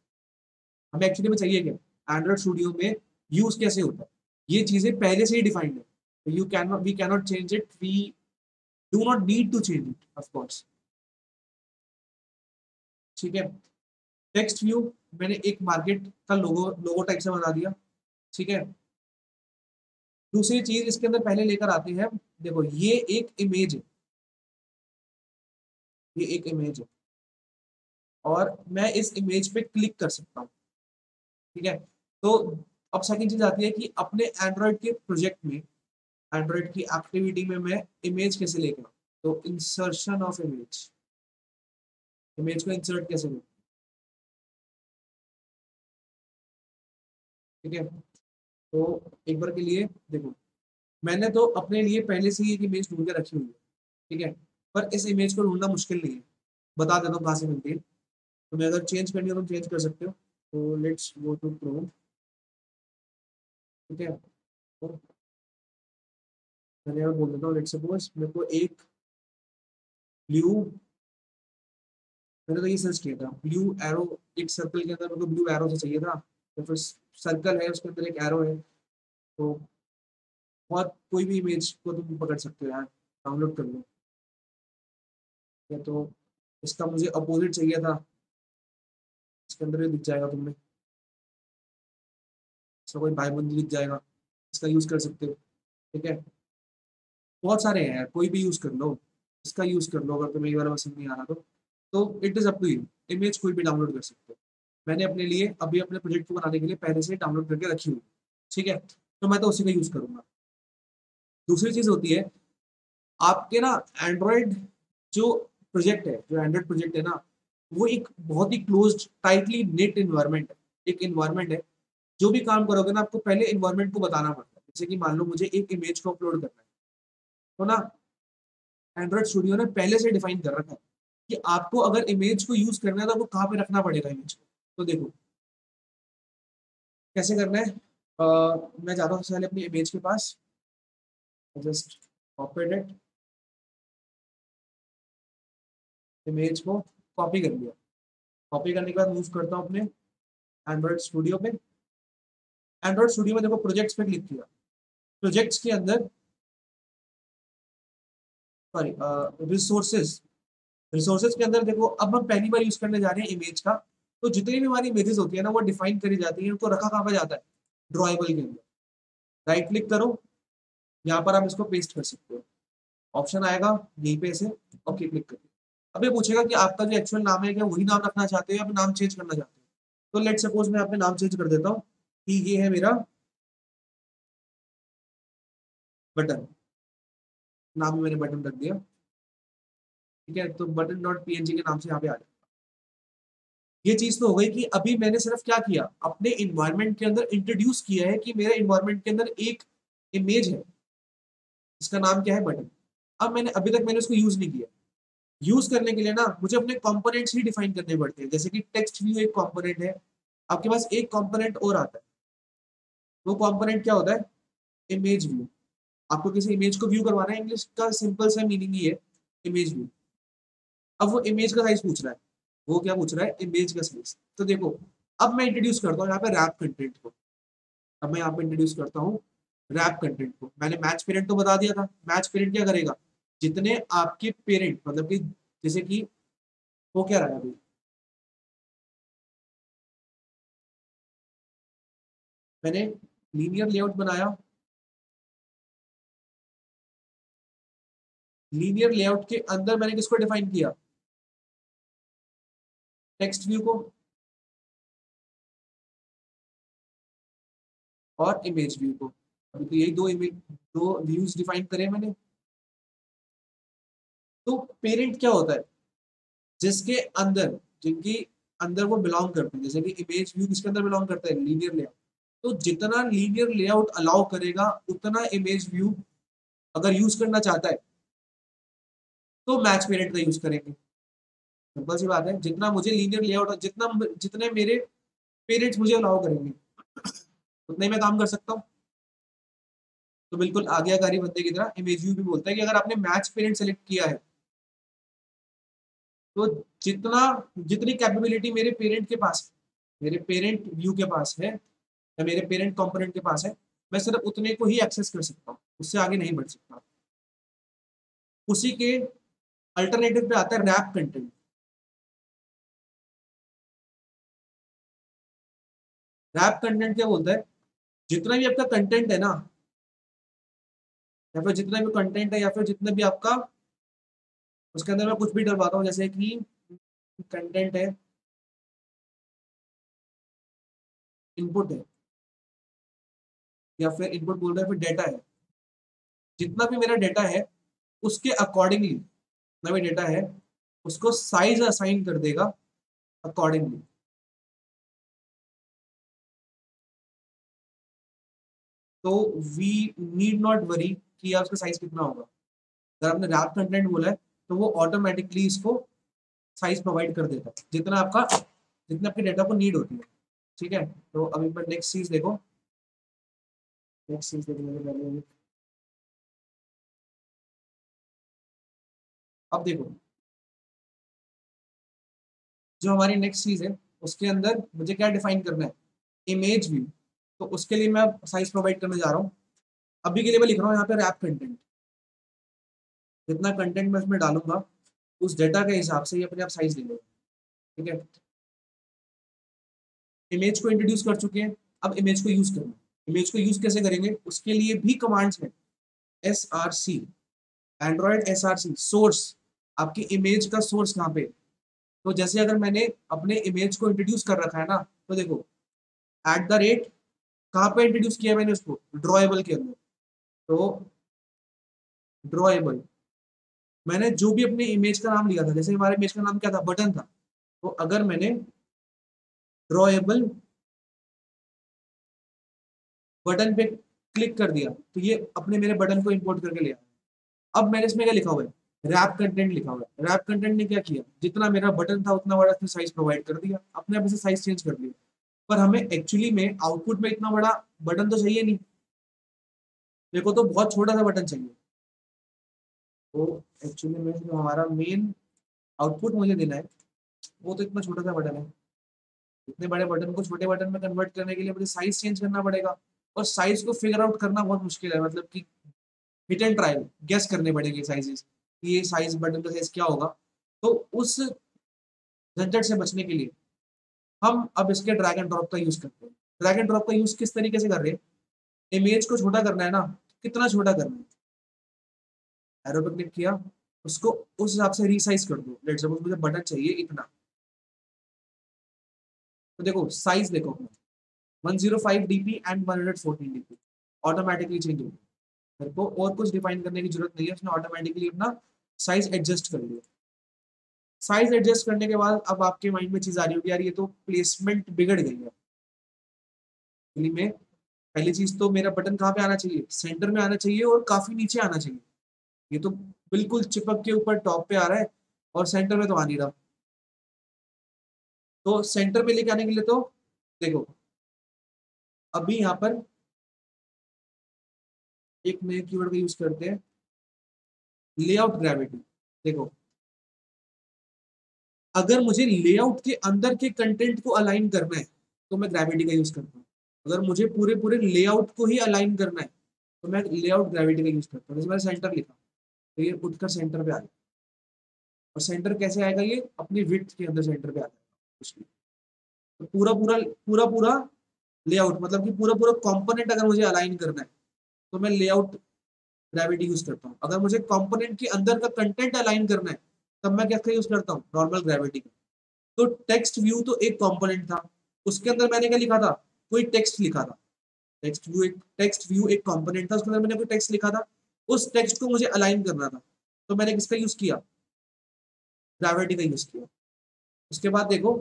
हमें एक्चुअली में चाहिए क्या, एंड्रॉइड स्टूडियो में यूज कैसे होता है, ये चीजें पहले से ही डिफाइंड है। You can we cannot change it, we do not need to change it of course. ठीक है। टेक्स्ट व्यू मैंने एक मार्केट का लोगो लोगो टाइप से बना दिया। ठीक है। दूसरी चीज इसके अंदर पहले लेकर आते हैं। देखो ये एक इमेज है, ये एक इमेज है, और मैं इस इमेज पे क्लिक कर सकता हूँ। ठीक है। तो अब सेकंड चीज आती है कि अपने एंड्रॉइड के प्रोजेक्ट में, एंड्रॉइड की एक्टिविटी में मैं इमेज कैसे लेकर आऊँ। तो इंसर्शन ऑफ इमेज, इमेज को इंसर्ट कैसे करूँ। ठीक है। तो एक बार के लिए देखो मैंने तो अपने लिए पहले से ही एक इमेज ढूंढ के रखी हुई है। ठीक है। पर इस इमेज को ढूंढना मुश्किल नहीं है, बता देता हूँ कहाँ से मिलती है। तुम्हें अगर चेंज करनी हो तो चेंज कर सकते हो। तो लेट्स गो टू क्रोम। ठीक है, तो मैंने यहाँ बोल देता हूँ, लेट्स सपोज मेरे को एक ब्लू, मैंने तो ये सर्च किया था ब्लू एरो, एक सर्कल के अंदर मेरे को ब्लू एरो से चाहिए था, तो फिर सर्कल है उसके अंदर एक एरो है, तो बहुत कोई भी इमेज को तुम पकड़ सकते हो यार, डाउनलोड कर लो। या तो इसका मुझे अपोजिट चाहिए था, इसके अंदर भी दिख जाएगा तुम्हें, इसका कोई भाईबंद दिख जाएगा, इसका यूज कर सकते हो। ठीक है, बहुत सारे हैं यार, कोई भी यूज कर लो, इसका यूज कर लो अगर तुम्हें ये वाला पसंद नहीं आ रहा तो it is up to you, image कोई भी डाउनलोड कर सकते हो। मैंने अपने लिए अभी अपने प्रोजेक्ट को बनाने के लिए पहले से डाउनलोड करके रखी हुई, ठीक है, तो मैं तो उसी का यूज करूंगा। दूसरी चीज होती है आपके ना, एंड्रॉयड जो प्रोजेक्ट है, जो एंड्रॉयड प्रोजेक्ट है ना, वो एक बहुत ही क्लोज्ड टाइटली नेट इन्वायरमेंट है, एक इन्वायरमेंट है। जो भी काम करोगे ना, आपको पहले इन्वायरमेंट को बताना पड़ता है। जैसे कि मान लो मुझे एक इमेज को अपलोड करना है, तो ना एंड्रॉइड स्टूडियो ने पहले से डिफाइन कर रखा है कि आपको अगर इमेज को यूज करना है तो आपको कहाँ पे रखना पड़ेगा इमेज को। तो देखो कैसे करना है। मैं जाता हूँ सबसे पहले अपनी इमेज के पास, जस्ट कॉपी इट, इमेज को कॉपी कर लिया। कॉपी करने के बाद मूव करता हूँ अपने एंड्रॉइड स्टूडियो पे। एंड्रॉइड स्टूडियो में देखो प्रोजेक्ट्स पे क्लिक किया, प्रोजेक्ट्स के अंदर सॉरी रिसोर्सेज, रिसोर्सेज के अंदर देखो अब हम पहली बार यूज करने जा रहे हैं इमेज का, तो जितनी भी हमारी इमेजेस होती है ना वो डिफाइन करी जाती है, उनको रखा कहाँ पे जाता है, ड्रॉएबल के अंदर। राइट क्लिक करो, यहाँ पर आप इसको पेस्ट कर सकते हो, ऑप्शन आएगा यहीं पे से, ओके क्लिक करिए। अब ये पूछेगा कि आपका जो एक्चुअल नाम है क्या वही नाम रखना चाहते हो या फिर नाम चेंज करना चाहते हो। तो लेट सपोज मैं अपने नाम चेंज कर देता हूँ कि ये है मेरा बटन, नाम में मैंने बटन रख दिया। ठीक है, तो बटन डॉट पीएनजी के नाम से यहाँ पे आ जाए। ये चीज तो हो गई कि अभी मैंने सिर्फ क्या किया, अपने इन्वायरमेंट के अंदर इंट्रोड्यूस किया है कि मेरे इन्वायरमेंट के अंदर एक इमेज है, इसका नाम क्या है, बटन। अब मैंने अभी तक मैंने उसको यूज नहीं किया। यूज करने के लिए ना मुझे अपने कंपोनेंट्स ही डिफाइन करने पड़ते हैं, जैसे कि टेक्स्ट व्यू एक कंपोनेंट है, आपके पास एक कंपोनेंट और आता है, वो कंपोनेंट क्या होता है, इमेज व्यू। आपको किसी इमेज को व्यू करवाना है, इंग्लिश का सिंपल सा मीनिंग ही है इमेज व्यू। अब वो इमेज का साइज पूछ रहा है, वो क्या पूछ रहा है, इमेज का साइज। तो देखो अब मैं इंट्रोड्यूस करता हूँ यहाँ पे रैप कंटेंट को। अब मैं यहाँ पे इंट्रोड्यूस करता हूँ रैप कंटेंट को। मैंने मैच पेरेंट तो बता दिया था, मैच पेरेंट क्या करेगा, जितने आपके पेरेंट मतलब कि जैसे कि वो क्या रहा है अभी, मैंने लीनियर लेआउट बनाया, लीनियर लेआउट के अंदर मैंने किसको डिफाइन किया, टेक्स्ट व्यू को और इमेज व्यू को। अभी तो यही दो इमेज, दो व्यूज डिफाइन करे मैंने। तो पेरेंट क्या होता है, जिसके अंदर, जिनकी अंदर वो बिलोंग करते हैं, जैसे कि इमेज व्यू किसके अंदर बिलोंग करता है, लीनियर लेआउट। तो जितना लीनियर लेआउट अलाउ करेगा उतना इमेज व्यू अगर यूज करना चाहता है तो मैच पेरेंट का यूज करेंगे। सिंपल सी बात है, जितना मुझे लीनियर लेआउट, जितना जितने मेरे पेरेंट्स मुझे अलाउ करेंगे उतना ही मैं काम कर सकता हूँ। तो बिल्कुल आज्ञाकारी बंदे की तरह इमेज व्यू भी बोलता है कि अगर आपने मैच पेरेंट सेलेक्ट किया है तो जितना, जितनी कैपेबिलिटी मेरे पेरेंट के पास है, मेरे पेरेंट व्यू के पास है या मेरे पेरेंट कंपोनेंट के पास है, मैं सिर्फ उतने को ही एक्सेस कर सकता हूँ, उससे आगे नहीं बढ़ सकता। उसी के अल्टरनेटिव पे आता है रैप कंटेंट। रैप कंटेंट क्या बोलता है, जितना भी आपका कंटेंट है ना, या फिर जितना भी कंटेंट है या फिर जितना भी आपका, उसके अंदर मैं कुछ भी डलवाता हूँ, जैसे कि कंटेंट है, इनपुट है, या फिर इनपुट बोल रहे हैं, फिर डेटा है, जितना भी मेरा डेटा है उसके अकॉर्डिंगली जितना भी डेटा है उसको साइज असाइन कर देगा अकॉर्डिंगली। तो वी नीड नॉट वरी कि यार उसका साइज कितना होगा। अगर आपने रैप कंटेंट बोला है तो वो ऑटोमेटिकली इसको साइज प्रोवाइड कर देता है जितना आपका, जितना आपके डेटा को नीड होती है। ठीक है, तो अभी पर नेक्स्ट चीज देखो, नेक्स्ट चीज देखने के पहले अब देखो, जो हमारी नेक्स्ट चीज है उसके अंदर मुझे क्या डिफाइन करना है, इमेज व्यू। तो उसके लिए मैं साइज प्रोवाइड करने जा रहा हूँ। अभी के लिए मैं लिख रहा हूँ यहाँ पे रैप कंटेंट। जितना कंटेंट मैं उसमें डालूंगा उस डेटा के हिसाब से ये अपने आप साइज ले लेगा। ठीक है, इमेज को इंट्रोड्यूस कर चुके हैं, अब इमेज को यूज करना। इमेज को यूज कैसे करेंगे, उसके लिए भी कमांड्स है। S R C, android S R C, source. आपकी इमेज का सोर्स कहाँ पे। तो जैसे अगर मैंने अपने इमेज को इंट्रोड्यूस कर रखा है ना, तो देखो एट द रेट कहाँ पे इंट्रोड्यूस किया मैंने उसको, ड्रॉएबल के अंदर। तो ड्रॉएबल, मैंने जो भी अपने इमेज का नाम लिया था, जैसे हमारे इमेज का नाम क्या था, बटन था। तो अगर मैंने ड्रॉएबल बटन पे क्लिक कर दिया तो ये अपने मेरे बटन को इंपोर्ट करके ले आया। अब मैंने इसमें क्या लिखा हुआ है, रैप कंटेंट लिखा हुआ है। रैप कंटेंट ने क्या किया, जितना मेरा बटन था उतना बड़ा इसने साइज प्रोवाइड कर दिया, अपने आप इसे साइज चेंज कर दिया। पर हमें एक्चुअली में आउटपुट में इतना बड़ा बटन तो चाहिए नहीं, मेरे को तो बहुत छोटा सा बटन चाहिए। तो एक्चुअली में जो हमारा मेन आउटपुट मुझे देना है वो तो इतना छोटा सा बटन है। इतने बड़े बटन को छोटे बटन में कन्वर्ट करने के लिए मुझे साइज चेंज करना पड़ेगा। और साइज को फिगर आउट करना बहुत मुश्किल है, मतलब कि हिट एंड ट्रायल, गेस करने पड़ेंगे साइजेस, ये साइज बटन का साइज क्या होगा। तो उस झंझट से बचने के लिए हम अब इसके ड्रैग एंड ड्रॉप का यूज करते हैं। ड्रैग एंड ड्रॉप का यूज किस तरीके से कर रहे हैं, इमेज को छोटा करना है ना, कितना छोटा करना है, एरो पे क्लिक किया, उसको उस हिसाब से रीसाइज कर दो। लेट्स सपोज मुझे बटन चाहिए इतना, तो देखो साइज देखो, 105 DP and 114 DP automatically change होगा। मेरे को और कुछ डिफाइन करने की जरूरत नहीं है, उसने ऑटोमेटिकली अपना साइज एडजस्ट कर लिया। साइज एडजस्ट करने के बाद अब आपके माइंड में चीज आ रही होगी, यार ये तो प्लेसमेंट बिगड़ गई है। में पहली चीज तो मेरा बटन कहाँ पे आना चाहिए, सेंटर में आना चाहिए और काफी नीचे आना चाहिए। ये तो बिल्कुल चिपक के ऊपर टॉप पे आ रहा है और सेंटर में तो आ नहीं रहा। तो सेंटर पे लेके आने के लिए तो देखो अभी यहाँ पर एक नए कीवर्ड का यूज करते हैं, लेआउट ग्रेविटी। देखो अगर मुझे लेआउट के अंदर के कंटेंट को अलाइन करना है तो मैं ग्रेविटी का यूज करता हूँ। अगर मुझे पूरे पूरे लेआउट को ही अलाइन करना है तो मैं लेआउट ग्रेविटी का यूज करता हूँ। जैसे मैंने सेंटर लिखा तो ये उठकर सेंटर पे आ गया। और सेंटर कैसे आएगा, ये अपनी विड्थ के अंदर सेंटर पे आ जाएगा उसकी। तो पूरा पूरा पूरा पूरा लेआउट, मतलब कि पूरा पूरा कंपोनेंट अगर मुझे अलाइन करना है तो मैं लेआउट ग्रेविटी यूज करता हूँ। अगर मुझे कंपोनेंट के अंदर का कंटेंट अलाइन करना है तब मैं क्या यूज करता हूँ, नॉर्मल ग्रेविटी का। तो टेक्स्ट व्यू तो एक कंपोनेंट था, उसके अंदर मैंने क्या लिखा था, कोई टेक्स्ट लिखा था। टेक्स्ट व्यू एक कंपोनेंट था, उसके अंदर मैंने कोई टेक्स्ट लिखा था, उस टेक्स्ट को मुझे अलाइन करना था तो मैंने किसका यूज किया, ग्रेविटी का यूज किया। उसके बाद देखो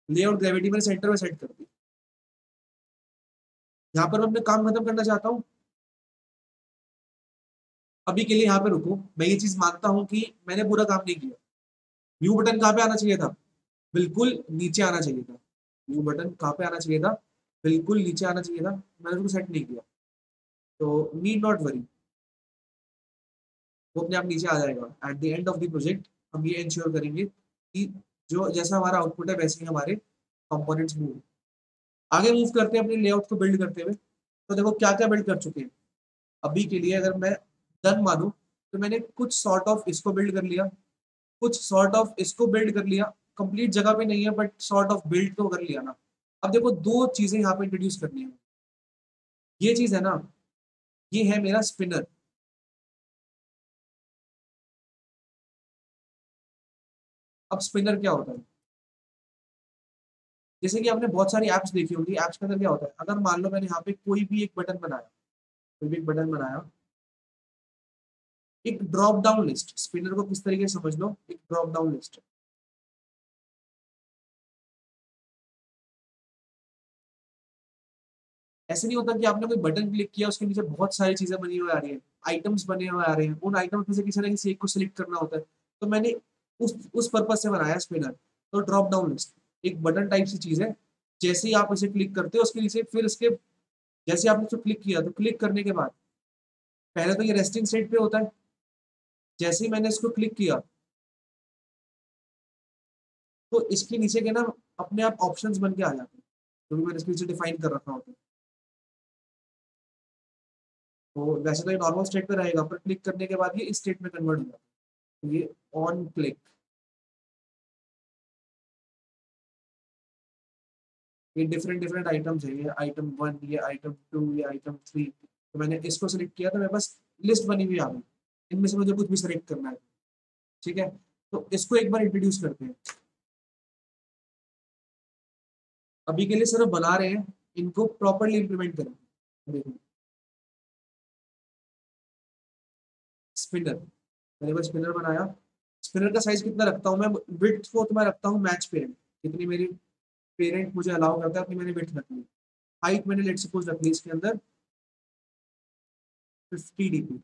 लेआउट ग्रेविटी मैंने सेंटर में सेट कर दी। यहाँ पर मैं अपने काम खत्म करना चाहता हूँ, अभी के लिए यहाँ पे रुको। मैं ये चीज मानता हूँ कि मैंने पूरा काम नहीं किया। व्यू बटन कहाँ पे आना चाहिए था, बिल्कुल नीचे आना चाहिए था। व्यू बटन कहाँ पे आना चाहिए था, बिल्कुल नीचे आना चाहिए था, मैंने उसको सेट नहीं किया। तो नीड नॉट वरी, वो अपने आप नीचे आ जाएगा। At the end of the project हम ये इंश्योर करेंगे कि जो जैसा हमारा आउटपुट है वैसे ही हमारे कंपोनेंट्स मूव। आगे मूव करते हैं अपने लेआउट को बिल्ड करते हुए। तो देखो क्या क्या बिल्ड कर चुके हैं अभी के लिए, अगर मैं डन मानूं तो मैंने कुछ सॉर्ट ऑफ इसको बिल्ड कर लिया, कुछ सॉर्ट ऑफ इसको बिल्ड कर लिया। कंप्लीट जगह पे नहीं है बट सॉर्ट ऑफ बिल्ड तो कर लिया ना। अब देखो दो चीजें यहाँ पे इंट्रोड्यूस करनी है। ये चीज है ना, ये है मेरा स्पिनर। अब स्पिनर क्या होता है, जैसे कि आपने बहुत सारी एप्स देखी होंगी, एप्स के अंदर क्या होता है, अगर मान लो मैंने यहाँ पे कोई भी एक बटन बनाया, कोई भी एक बटन बनाया, एक ड्रॉप डाउन लिस्ट, स्पिनर को किस तरीके से समझ लो, एक ड्रॉप डाउन लिस्ट। ऐसे नहीं होता कि आपने कोई बटन क्लिक किया उसके नीचे बहुत सारी चीजें बनी हुई आ रही है, आइटम्स बने हुए आ रहे हैं, उन आइटम्स में से किसी ना किसी एक को सिलेक्ट करना होता है। तो मैंने उस पर्पज से बनाया स्पिनर। तो ड्रॉप डाउन लिस्ट एक बटन टाइप सी चीज है, जैसे ही आप इसे क्लिक करते हो उसके नीचे फिर इसके जैसे आपने उसको क्लिक किया तो क्लिक करने के बाद पहले तो ये रेस्टिंग स्टेट पे होता है। जैसे ही मैंने इसको क्लिक किया तो इसके नीचे के ना अपने आप ऑप्शंस बन के आ जाते हैं, क्योंकि मैंने इसके नीचे डिफाइन कर रखा होता है। तो वैसे तो ये नॉर्मल स्टेट पे रहेगा, पर क्लिक करने के बाद ये इस स्टेट में कन्वर्ट हो जाता है। तो ये ऑन क्लिक, ये डिफरेंट डिफरेंट आइटम्स है, ये आइटम 1, ये आइटम 2, ये आइटम 3। तो मैंने इसको सिलेक्ट किया तो मेरे पास लिस्ट बनी हुई आ गई, इनमें से मुझे कुछ भी सिलेक्ट करना है। ठीक है, तो इसको एक बार इंट्रोड्यूस करते हैं। अभी के लिए सिर्फ बना रहे हैं, इनको प्रॉपरली इंप्लीमेंट करें। देखो स्पिनर, मैंने वो स्पिनर बनाया। स्पिनर का साइज कितना रखता हूँ मैं, विड्थ को तो मैं रखता हूँ मैच पेरेंट, जितनी मेरी पेरेंट मुझे अलाउ करता है उतनी मैंने विड्थ रखनी है। हाइट मैंने लेट सपोज रख ली इसके अंदर 50 dp,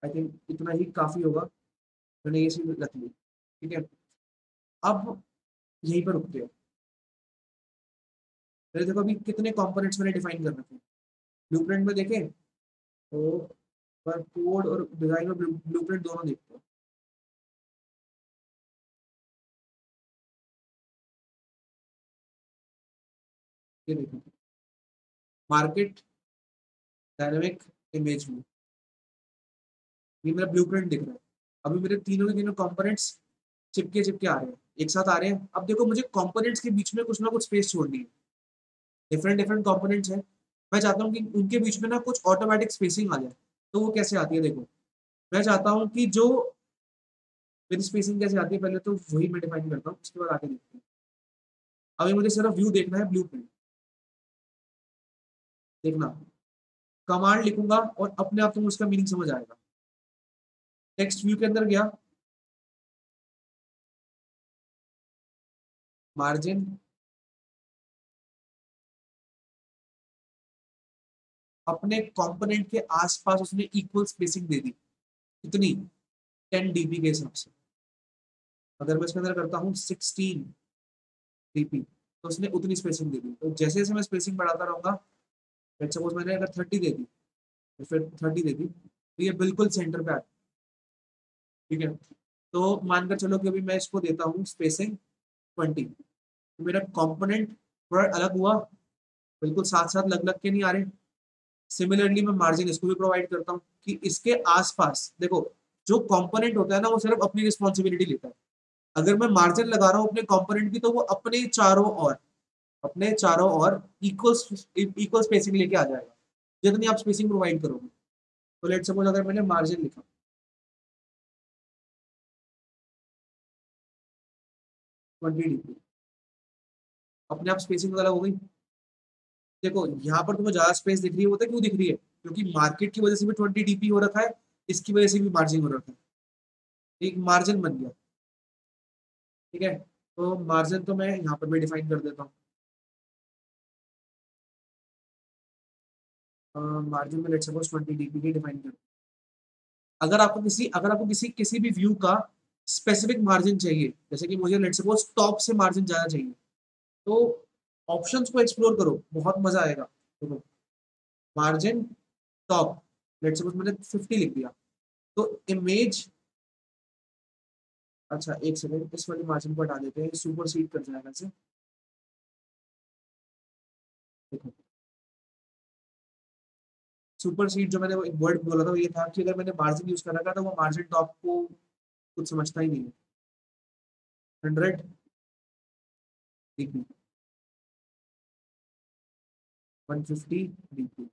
आई थिंक इतना ही काफी होगा। मैंने ये चीज रख ली। ठीक है, अब यहीं पर रुकते हैं। मेरे देखो अभी कितने कंपोनेंट्स मैंने डिफाइन कर रखे हैं ब्लूप्रिंट में, देखें तो पर कोड और डिजाइन और ब्लूप्रिंट दोनों देखते हैं। ये देखो, मार्केट, डायनेमिक, इमेज में, ये मेरा ब्लूप्रिंट दिख रहा है। अभी मेरे तीनों के तीनों कंपोनेंट्स चिपके चिपके आ रहे हैं, एक साथ आ रहे हैं। अब देखो मुझे कंपोनेंट्स के बीच में कुछ ना कुछ स्पेस छोड़नी है। डिफरेंट डिफरेंट कंपोनेंट्स हैं, मैं चाहता हूँ कि उनके बीच में ना कुछ ऑटोमेटिक स्पेसिंग आ जाए। तो वो कैसे आती है देखो, मैं चाहता हूँ कि जो मेरी स्पेसिंग कैसे आती है पहले तो वही मैं डिफाइन करता हूँ, उसके बाद आगे देखते हैं। अभी मुझे सिर्फ व्यू देखना है, ब्लूप्रिंट देखना, कमांड लिखूंगा और अपने आप तुम उसका मीनिंग समझ आएगा। टेक्स्ट व्यू के अंदर गया, मार्जिन, अपने कंपोनेंट के आसपास उसने इक्वल स्पेसिंग दे दी। कितनी, 10 dp के हिसाब से। अगर मैं इसके अंदर करता हूँ 16 dp, तो उसने उतनी स्पेसिंग दे दी। तो जैसे जैसे मैं स्पेसिंग बढ़ाता रहूंगा, लेट्स सपोज मैंने अगर 30 दे दी तो फिर 30 दे दी, तो ये बिल्कुल सेंटर पे आ। ठीक है, तो मानकर चलो कि अभी मैं इसको देता हूँ स्पेसिंग 20, तो मेरा कंपोनेंट थोड़ा अलग हुआ, बिल्कुल साथ साथ लग लग के नहीं आ रहे। सिमिलरली मैं मार्जिन इसको भी प्रोवाइड करता हूँ कि इसके आसपास देखो, जो कंपोनेंट होता है ना वो सिर्फ अपनी रिस्पॉन्सिबिलिटी लेता है। अगर मैं मार्जिन लगा रहा हूँ अपने कंपोनेंट की, तो वो अपने चारों ओर इक्वल इक्वल स्पेसिंग लेके आ जाएगा, जितनी आप स्पेसिंग प्रोवाइड करोगे। तो लेट सपोज अगर मैंने मार्जिन लिखा 20 dp, अपने आप स्पेसिंग अलग हो गई। देखो यहाँ पर तुम्हें ज्यादा स्पेस दिख रही है, होता क्यों दिख रही है, क्योंकि मार्केट की वजह से भी 20 dp हो रखा है, इसकी वजह से भी मार्जिन हो रखा है, एक मार्जिन बन गया। ठीक है, तो मार्जिन तो मैं यहाँ पर भी डिफाइन कर देता हूँ। मार्जिन में लेट सपोज 20 dp की डिफाइन कर। अगर आपको किसी किसी भी व्यू का स्पेसिफिक मार्जिन चाहिए, जैसे कि मुझे लेट सपोज टॉप से मार्जिन ज्यादा चाहिए, तो ऑप्शंस को एक्सप्लोर करो, बहुत मजा आएगा। देखो मार्जिन टॉप, लेट सपोज मैंने 50 लिख दिया, तो इमेज, अच्छा एक सेकंड, इस वाली मार्जिन को हटा देते हैं, सुपर सीड कर जाएगा इसे। देखो सुपर सीड जो मैंने वो एक वर्ड बोला था वो ये था कि अगर मैंने मार्जिन यूज कर रखा था, वो मार्जिन टॉप को कुछ समझता ही नहीं है। 100 dp, 150 dp,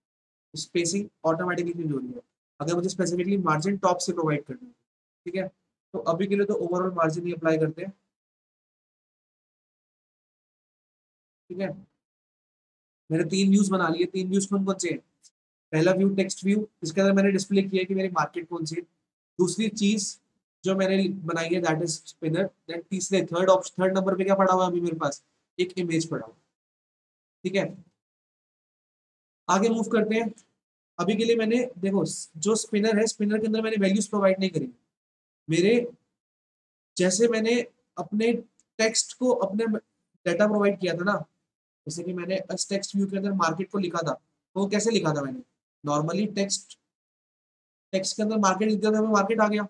spacing automatically change हो रही है अगर मुझे स्पेसिफिकली मार्जिन टॉप से प्रोवाइड करनी है। ठीक है, तो अभी के लिए तो ओवरऑल मार्जिन ही अप्लाई करते हैं। ठीक है, मैंने 3 व्यूज बना लिए, 3 व्यूज कौन कौन से हैं। पहला व्यू टेक्स्ट व्यू, इसके अंदर मैंने डिस्प्ले किया कि मेरी मार्केट कौन सी है। दूसरी चीज जो मैंने बनाई है दैट इज स्पिनर। देन तीसरे थर्ड नंबर पे क्या पड़ा हुआ है अभी मेरे पास, एक इमेज पड़ा हुआ। ठीक है, आगे मूव करते हैं। अभी के लिए मैंने देखो, जो स्पिनर है, स्पिनर के अंदर मैंने वैल्यूज प्रोवाइड नहीं करी। मेरे जैसे मैंने अपने टेक्स्ट को अपने डेटा प्रोवाइड किया था ना, जैसे कि मैंने टेक्स्ट व्यू के अंदर मार्केट को लिखा था, तो कैसे लिखा था मैंने, नॉर्मली टेक्स्ट टेक्स्ट के अंदर मार्केट लिख दिया था, हमें मार्केट आ गया।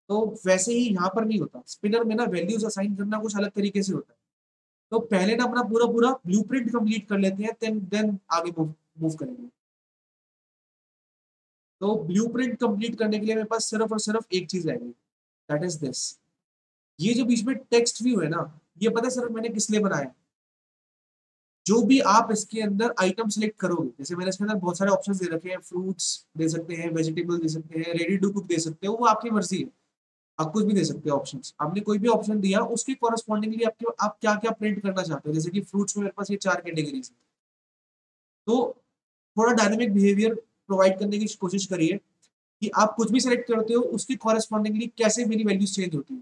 तो वैसे ही यहाँ पर नहीं होता, स्पिनर में ना वैल्यूज असाइन करना कुछ अलग तरीके से होता है। तो पहले ना अपना पूरा पूरा ब्लूप्रिंट कंप्लीट कर लेते हैं, देन आगे मूव मूव करेंगे। तो ब्लूप्रिंट कंप्लीट करने के लिए मेरे पास सिर्फ और सिर्फ एक चीज रहेगी, दैट इज दिस। ये जो बीच में टेक्स्ट व्यू है ना, ये पता है सिर्फ मैंने किस लिए बनाया है? जो भी आप इसके अंदर आइटम सेलेक्ट करोगे, जैसे मैंने इसके अंदर बहुत सारे ऑप्शंस दे रखे हैं, फ्रूट्स दे सकते हैं, वेजिटेबल दे सकते हैं, रेडी टू कुक दे सकते हो, वो आपकी मर्जी है। आप कुछ भी दे सकते हो ऑप्शंस। आपने कोई भी ऑप्शन दिया, उसके कॉरेस्पॉन्डिंगली आपके आप क्या क्या प्रिंट करना चाहते हो। जैसे कि फ्रूट्स में मेरे पास ये 4 कैटेगरीज है। तो थोड़ा डायनामिक बिहेवियर प्रोवाइड करने की कोशिश करिए कि आप कुछ भी सेलेक्ट करते हो, उसके कॉरेस्पॉन्डिंगली कैसे मेरी वैल्यूज चेंज होती है।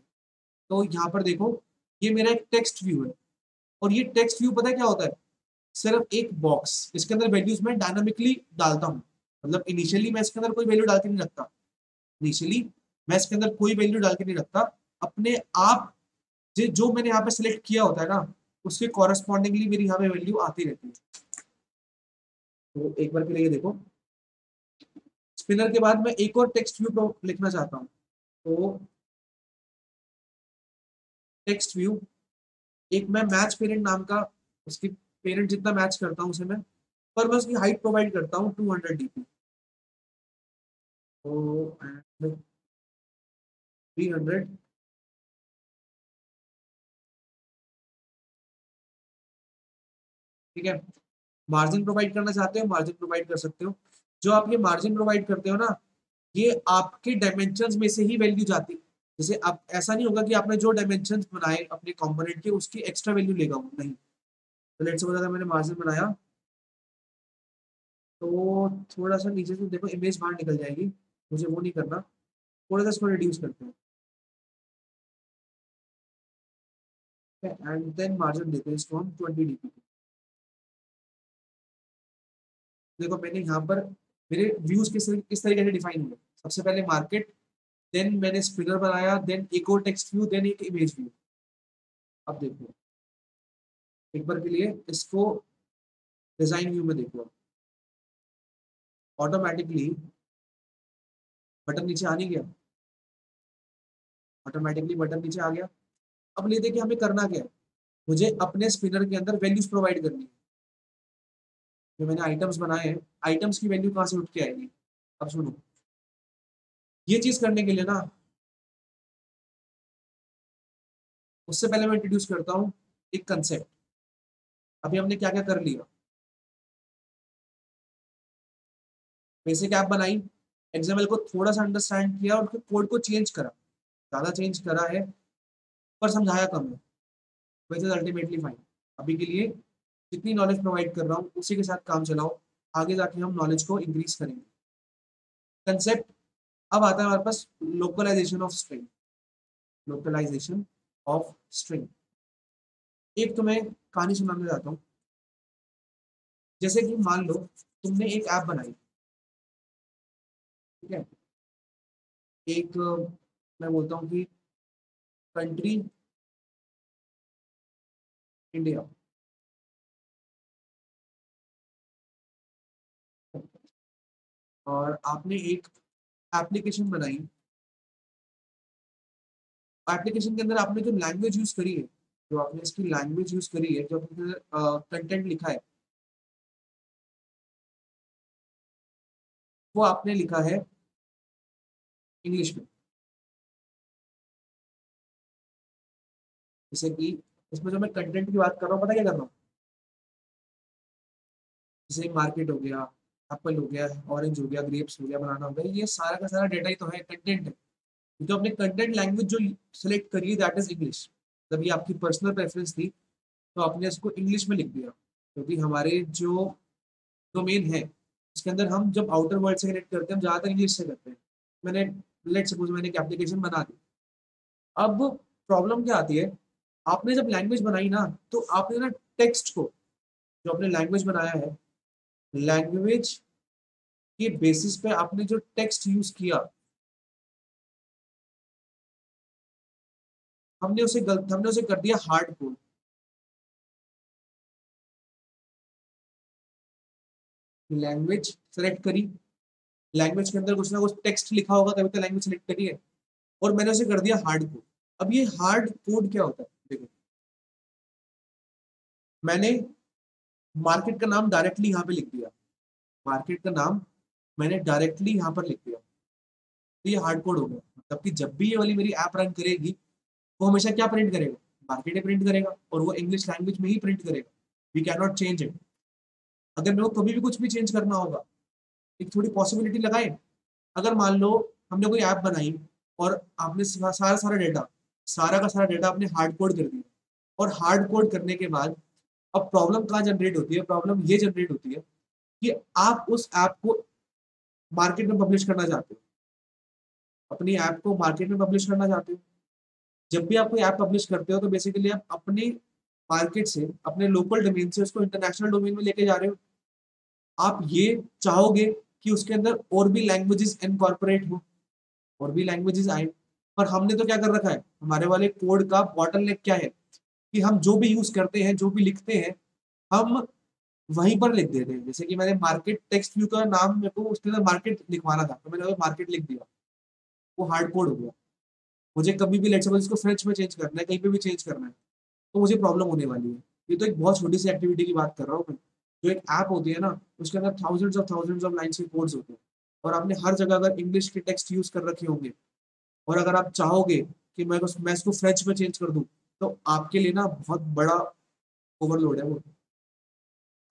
तो यहाँ पर देखो, ये मेरा एक टेक्स्ट व्यू है, और ये टेक्स्ट व्यू पता है क्या होता है? सिर्फ एक बॉक्स, इसके अंदर वैल्यूज मैं डायनामिकली डालता हूँ। मतलब इनिशियली मैं इसके अंदर कोई वैल्यू डाल के नहीं रखता। इनिशियली मैं इसके अंदर कोई वैल्यू डाल के नहीं रखता। अपने आप जो मैंने यहाँ पे सिलेक्ट किया होता है ना, उसके कॉरेस्पॉन्डिंगली मेरी यहाँ पे वैल्यू आती रहती है। तो एक बार के लिए देखो, स्पिनर के बाद मैं एक और टेक्स्ट व्यू लिखना चाहता हूँ। तो टेक्स्ट व्यू, एक मैं मैच पेरेंट नाम का, उसकी पेरेंट जितना मैच करता हूँ उसे मैं, पर मैं उसकी हाइट प्रोवाइड करता हूँ 200 DP। तो 300। ठीक है, मार्जिन प्रोवाइड करना चाहते हो, मार्जिन प्रोवाइड कर सकते हो। जो आप ये मार्जिन प्रोवाइड करते हो ना, ये आपके डायमेंशंस में से ही वैल्यू जाती है। जैसे आप, ऐसा नहीं होगा कि आपने जो डायमेंशंस बनाए अपने कंपोनेंट के, उसकी एक्स्ट्रा वैल्यू लेगा वो, नहीं। तो लेट्स सपोज अगर मैंने मार्जिन बनाया, तो थोड़ा सा नीचे से देखो, इमेज बाहर निकल जाएगी, मुझे वो नहीं करना। थोड़ा सा इसको रिड्यूस करते हैं, एंड देन मार्जिन देते हैं इसको हम 20 DP। देखो मैंने यहाँ पर मेरे व्यूज किस तरीके से डिफाइन हुए। सबसे पहले मार्केट, देन मैंने स्पिनर बनाया, देन एक और टेक्स्ट व्यू, देन एक इमेज व्यू। अब देखो, एक बार के लिए इसको डिजाइन व्यू में देखो, ऑटोमेटिकली बटन नीचे आ नहीं गया, ऑटोमेटिकली बटन नीचे आ गया। अब ले देखिए हमें करना क्या है, मुझे अपने स्पिनर के अंदर वैल्यूज प्रोवाइड करनी है। जो मैंने आइटम्स बनाए हैं, आइटम्स की वैल्यू कहाँ से उठ के आएगी? अब सुनो, ये चीज करने के लिए ना, उससे पहले मैं इंट्रोड्यूस करता हूँ एक कंसेप्ट। अभी हमने क्या क्या कर लिया, बेसिक ऐप बनाई, एक्सएमएल को थोड़ा सा अंडरस्टैंड किया और कोड को चेंज करा, ज्यादा चेंज करा है पर समझाया कम है, विच इज अल्टीमेटली फाइन। अभी के लिए जितनी नॉलेज प्रोवाइड कर रहा हूँ उसी के साथ काम चलाओ, आगे जाके हम नॉलेज को इंक्रीज करेंगे। कंसेप्ट अब आता है हमारे पास, localisation of string. Localisation of string, एक तो मैं कहानी सुनाना चाहता हूँ। जैसे कि मान लो तुमने एक ऐप बनाई, ठीक है, एक मैं बोलता हूँ कि कंट्री इंडिया, और आपने एक एप्लीकेशन बनाई। एप्लीकेशन के अंदर आपने जो लैंग्वेज यूज करी है, जो आपने इसकी लैंग्वेज यूज करी है, जो आपने कंटेंट लिखा है, वो आपने लिखा है इंग्लिश में। जैसे कि इसमें जो मैं कंटेंट की बात कर रहा हूँ, पता क्या कर रहा हूँ? जैसे मार्केट हो गया, एप्पल हो गया, ऑरेंज हो गया, ग्रेप्स हो गया, बनाना हो गया, ये सारा का सारा डेटा ही तो है, कंटेंट है। जो आपने कंटेंट लैंग्वेज जो सिलेक्ट करी है, दैट इज इंग्लिश। जब ये आपकी पर्सनल प्रेफरेंस थी, तो आपने इसको इंग्लिश में लिख दिया, क्योंकि हमारे जो डोमेन है, उसके अंदर हम जब आउटर वर्ल्ड से कनेक्ट करते हैं, हम ज़्यादातर इंग्लिश से करते हैं। मैंने, लेट सपोज मैंने एक एप्लीकेशन बना दी। अब प्रॉब्लम क्या आती है, आपने जब लैंग्वेज बनाई ना, तो आपने ना टेक्स्ट को, जो आपने लैंग्वेज बनाया है, लैंग्वेज के बेसिस पे आपने जो टेक्स्ट यूज किया, हमने उसे कर दिया हार्ड कोड। लैंग्वेज सेलेक्ट करी, लैंग्वेज के अंदर कुछ ना कुछ टेक्स्ट लिखा होगा तभी तो लैंग्वेज सेलेक्ट करी है, और मैंने उसे कर दिया हार्ड कोड। अब ये हार्ड कोड क्या होता है, देखो मैंने मार्केट का नाम डायरेक्टली यहाँ पे लिख दिया, मार्केट का नाम मैंने डायरेक्टली यहाँ पर लिख दिया, तो ये हार्ड कोड हो गया। मतलब कि जब भी ये वाली मेरी ऐप रन करेगी, वो हमेशा क्या प्रिंट करेगा, मार्केट प्रिंट करेगा, और वो इंग्लिश लैंग्वेज में ही प्रिंट करेगा। We can not change it. अगर मेरे को कभी भी कुछ भी चेंज करना होगा, एक थोड़ी पॉसिबिलिटी लगाए, अगर मान लो हमने कोई ऐप बनाई और आपने सारा सारा डेटा, सारा का सारा डेटा आपने हार्ड कोड कर दिया, और हार्ड कोड करने के बाद अब प्रॉब्लम कहाँ जनरेट होती है, प्रॉब्लम ये जनरेट होती है कि आप उस ऐप को मार्केट में पब्लिश करना चाहते हो, अपनी ऐप को मार्केट में पब्लिश करना चाहते हो। जब भी आप कोई ऐप पब्लिश करते हो तो बेसिकली आप अपने मार्केट से, अपने लोकल डोमेन से उसको इंटरनेशनल डोमेन में लेके जा रहे हो। आप ये चाहोगे कि उसके अंदर और भी लैंग्वेजेस इनकॉर्पोरेट हो, और भी लैंग्वेजेस आए, पर हमने तो क्या कर रखा है, हमारे वाले कोड का बॉटलनेक क्या है कि हम जो भी यूज करते हैं, जो भी लिखते हैं, हम वहीं पर लिख देते हैं। जैसे कि मैंने मार्केट टेक्स्ट व्यू का नाम, मेरे को उसके अंदर मार्केट लिखवाना था, तो मैंने मार्केट लिख दिया, वो हार्ड कोड हो गया। मुझे कभी भी लेट्स सपोज इसको फ्रेंच में चेंज करना है, कहीं पे भी चेंज करना है, तो मुझे प्रॉब्लम होने वाली है। ये तो एक बहुत छोटी सी एक्टिविटी की बात कर रहा हूँ मैं। जो एक ऐप होती है ना, उसके अंदर थाउजेंड्स ऑफ लाइन्स के कोड्स होते हैं, और आपने हर जगह अगर इंग्लिश के टेक्स्ट यूज कर रखे होंगे, और अगर आप चाहोगे कि मैं इसको फ्रेंच में चेंज कर दूं, तो आपके लिए ना बहुत बड़ा ओवरलोड है वो।